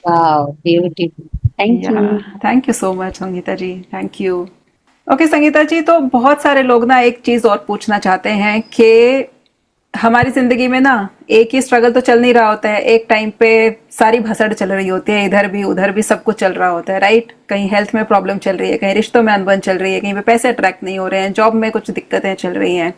Wow, beautiful. Thank you. Thank you so much Sangeeta ji, thank you. Okay Sangeeta ji, तो बहुत सारे लोग ना एक चीज और पूछना चाहते हैं कि हमारी जिंदगी में ना एक ही स्ट्रगल तो चल नहीं रहा होता है, एक टाइम पे सारी भसड़ चल रही होती है, इधर भी उधर भी सब कुछ चल रहा होता है, राइट? कहीं हेल्थ में प्रॉब्लम चल रही है, कहीं रिश्तों में अनबन चल रही है, कहीं पे पैसे अट्रैक्ट नहीं हो रहे हैं, जॉब में कुछ दिक्कतें चल रही हैं।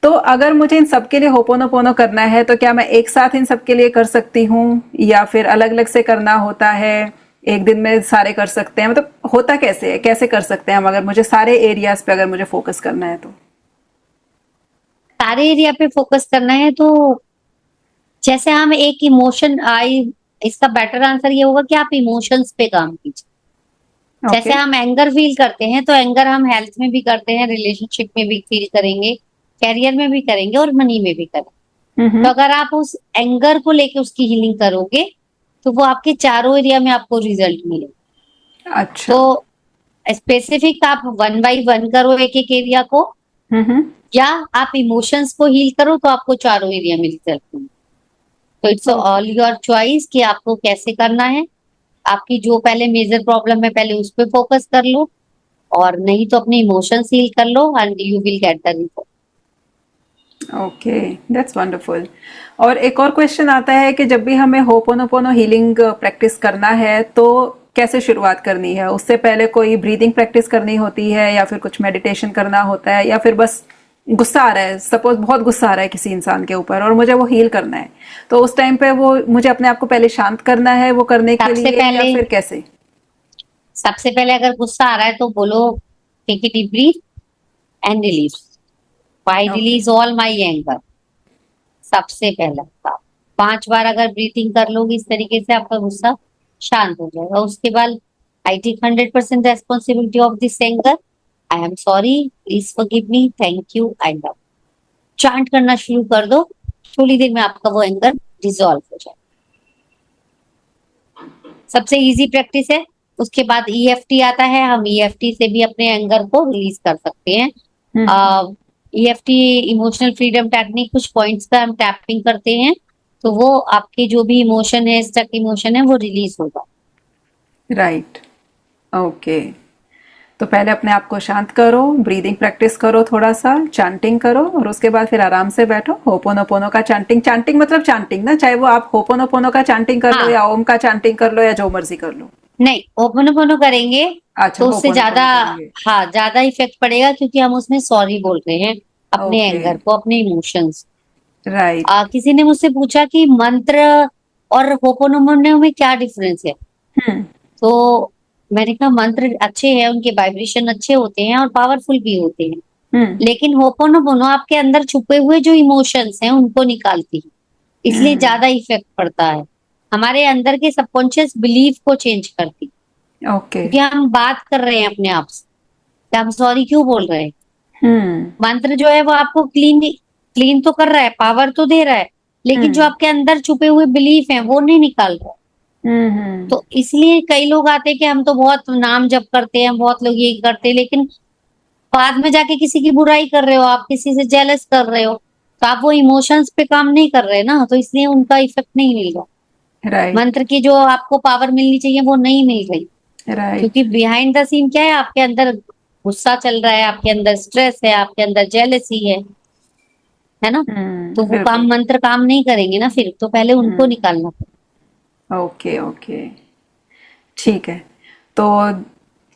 तो अगर मुझे इन सब के लिए होपोनोपोनो करना है तो क्या मैं एक साथ इन सब के लिए कर सकती हूँ या फिर अलग अलग से करना होता है? एक दिन में सारे कर सकते हैं? मतलब होता कैसे है, कैसे कर सकते हैं हम अगर मुझे सारे एरियाज पे अगर मुझे फोकस करना है तो? सारे एरिया पे फोकस करना है तो जैसे हम एक इमोशन आई, इसका बेटर आंसर ये होगा कि आप इमोशंस पे काम कीजिए। जैसे हम एंगर फील करते हैं तो एंगर हम हेल्थ में भी करते हैं, रिलेशनशिप में भी फील करेंगे, कैरियर में भी करेंगे और मनी में भी करेंगे। तो अगर आप उस एंगर को लेके उसकी हीलिंग करोगे तो वो आपके चारों एरिया में आपको रिजल्ट मिलेगा। अच्छा। तो स्पेसिफिक आप 1 बाय 1 करो एक एक एरिया को, या आप इमोशंस को हील करो तो आपको चारों एरिया में रिजल्ट मिलेगा। तो इट्स ऑल योर चॉइस कि आपको कैसे करना है। आपकी जो पहले मेजर प्रॉब्लम है पहले उस पर फोकस कर लो, और नहीं तो अपने इमोशंस हील कर लो and you will get the result. Okay, that's wonderful. और एक और क्वेश्चन आता है कि जब भी हमें होपोनोपोनो हीलिंग प्रैक्टिस करना है तो कैसे शुरुआत करनी है? उससे पहले कोई ब्रीदिंग प्रैक्टिस करनी होती है या फिर कुछ मेडिटेशन करना होता है, या फिर बस गुस्सा आ रहा है, सपोज बहुत गुस्सा आ रहा है किसी इंसान के ऊपर और मुझे वो हील करना है, तो उस टाइम पे वो मुझे अपने आप को पहले शांत करना है वो करने के लिए, या फिर कैसे? सबसे पहले अगर गुस्सा आ रहा है तो बोलो take a deep breath and release. I release all my anger. सबसे पहला 5 बार अगर ब्रीथिंग कर लोगे इस तरीके से आपका गुस्सा शांत हो जाएगा। उसके बाद I take 100% responsibility of this anger. I am sorry, please forgive me, thank you, I love. Chant करना शुरू कर दो, थोड़ी देर में आपका वो एंगर डिसॉल्व हो जाए। सबसे इजी प्रैक्टिस है। उसके बाद EFT आता है, हम EFT से भी अपने एंगर को रिलीज कर सकते हैं। EFT इमोशनल फ्रीडम टेक्निक, कुछ पॉइंट्स पे हम टैपिंग करते हैं तो वो आपके जो भी इमोशन है, स्टक इमोशन है, वो रिलीज होगा। Right, okay. तो पहले अपने आप को शांत करो, ब्रीदिंग प्रैक्टिस करो, थोड़ा सा चैंटिंग करो, और उसके बाद फिर आराम से बैठो। होपोनोपोनो का चैंटिंग मतलब चैंटिंग ना, चाहे वो आप होपोनोपोनो का चैंटिंग कर लो या ओम का चैंटिंग कर लो या जो मर्जी कर लो। नहीं, होपोनोपोनो करेंगे अच्छा, तो उससे ज्यादा ज्यादा इफेक्ट पड़ेगा, क्योंकि हम उसमें सॉरी बोल रहे हैं अपने एंगर को, अपने इमोशंस। राइट। किसी ने मुझसे पूछा कि मंत्र और होपोनोपोनो में क्या डिफरेंस है, तो मैंने कहा मंत्र अच्छे हैं, उनके वाइब्रेशन अच्छे होते हैं और पावरफुल भी होते हैं, लेकिन होपोनोपोनो आपके अंदर छुपे हुए जो इमोशंस हैं उनको निकालती है, इसलिए ज्यादा इफेक्ट पड़ता है। हमारे अंदर के सबकॉन्शियस बिलीफ को चेंज करती है। क्योंकि हम बात कर रहे हैं अपने आप से, हम सॉरी क्यों बोल रहे हैं। मंत्र जो है वो आपको क्लीन तो कर रहा है, पावर तो दे रहा है, लेकिन जो आपके अंदर छुपे हुए बिलीफ हैं वो नहीं निकाल रहा। तो इसलिए कई लोग आते हैं कि हम तो बहुत नाम जप करते हैं, बहुत लोग ये करते हैं, लेकिन बाद में जाके किसी की बुराई कर रहे हो, आप किसी से जेलस कर रहे हो, तो आप वो इमोशंस पे काम नहीं कर रहे ना, तो इसलिए उनका इफेक्ट नहीं मिल रहा। राइट। मंत्र की जो आपको पावर मिलनी चाहिए वो नहीं मिल रही, राइट। क्योंकि बिहाइंड द सीन क्या है, आपके अंदर गुस्सा चल रहा है, आपके अंदर स्ट्रेस है, आपके अंदर जेलसी है ना। तो वो काम बिल्कुल। मंत्र काम नहीं करेंगे ना, फिर तो पहले उनको हम्म। निकालना ओके ओके, ठीक है। तो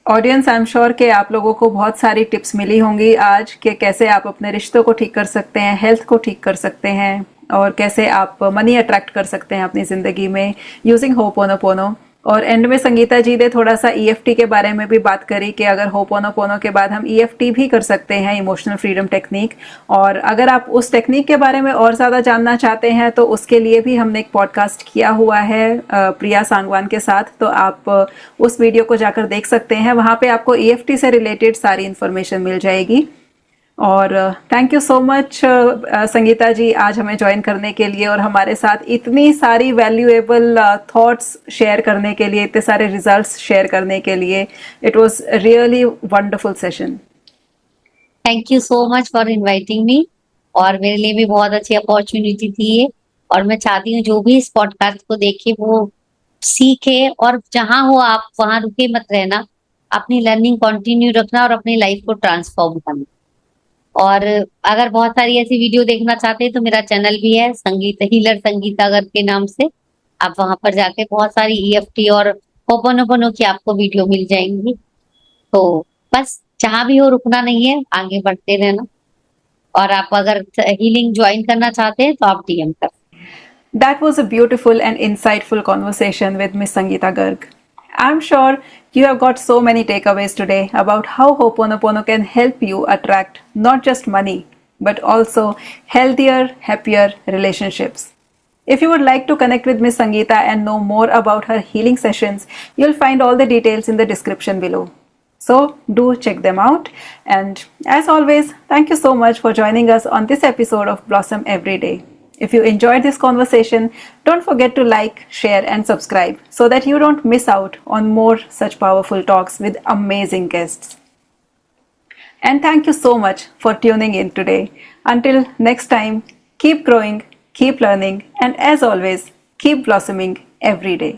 ऑडियंस, आई एम श्योर कि आप लोगों को बहुत सारी टिप्स मिली होंगी आज कि कैसे आप अपने रिश्तों को ठीक कर सकते हैं, हेल्थ को ठीक कर सकते हैं, और कैसे आप मनी अट्रैक्ट कर सकते हैं अपनी ज़िंदगी में यूजिंग होपोनोपोनो। और एंड में संगीता जी ने थोड़ा सा ईएफटी के बारे में भी बात करी कि अगर होपोनोपोनो के बाद हम ईएफटी भी कर सकते हैं, इमोशनल फ्रीडम टेक्निक। और अगर आप उस टेक्निक के बारे में और ज़्यादा जानना चाहते हैं तो उसके लिए भी हमने एक पॉडकास्ट किया हुआ है प्रिया सांगवान के साथ, तो आप उस वीडियो को जाकर देख सकते हैं। वहाँ पे आपको ईएफटी से रिलेटेड सारी इन्फॉर्मेशन मिल जाएगी। और thank you so much Sangeeta ji, आज हमें ज्वाइन करने के लिए और हमारे साथ इतनी सारी वैल्यूएबल थॉट्स शेयर करने के लिए, इतने सारे रिजल्ट्स शेयर करने के लिए। It was really wonderful session. Thank you so much for inviting me, और मेरे लिए भी बहुत अच्छी अपॉर्चुनिटी थी ये। और मैं चाहती हूँ जो भी इस पॉडकास्ट को देखे वो सीखे, और जहां हो आप वहां रुके मत रहना, अपनी लर्निंग कंटिन्यू रखना और अपनी लाइफ को ट्रांसफॉर्म करना। और अगर बहुत सारी ऐसी वीडियो देखना चाहते हैं तो मेरा चैनल भी है, संगीत हीलर संगीता गर्ग के नाम से। आप वहां पर जाके बहुत सारी ईएफटी और होपोनोपोनो की आपको वीडियो मिल जाएंगी। तो बस जहां भी हो रुकना नहीं है, आगे बढ़ते रहना। और आप अगर हीलिंग ज्वाइन करना चाहते हैं तो आप डीएम कर। That was a beautiful and insightful conversation with Miss Sangeeta Garg. I'm sure you have got so many takeaways today about how Ho'oponopono can help you attract not just money, but also healthier, happier relationships. If you would like to connect with Miss Sangeeta and know more about her healing sessions, you'll find all the details in the description below. So do check them out. And as always, thank you so much for joining us on this episode of Blossom Every Day. If you enjoyed this conversation, don't forget to like, share, and subscribe so that you don't miss out on more such powerful talks with amazing guests. And thank you so much for tuning in today. Until next time, keep growing, keep learning, and as always, keep blossoming every day.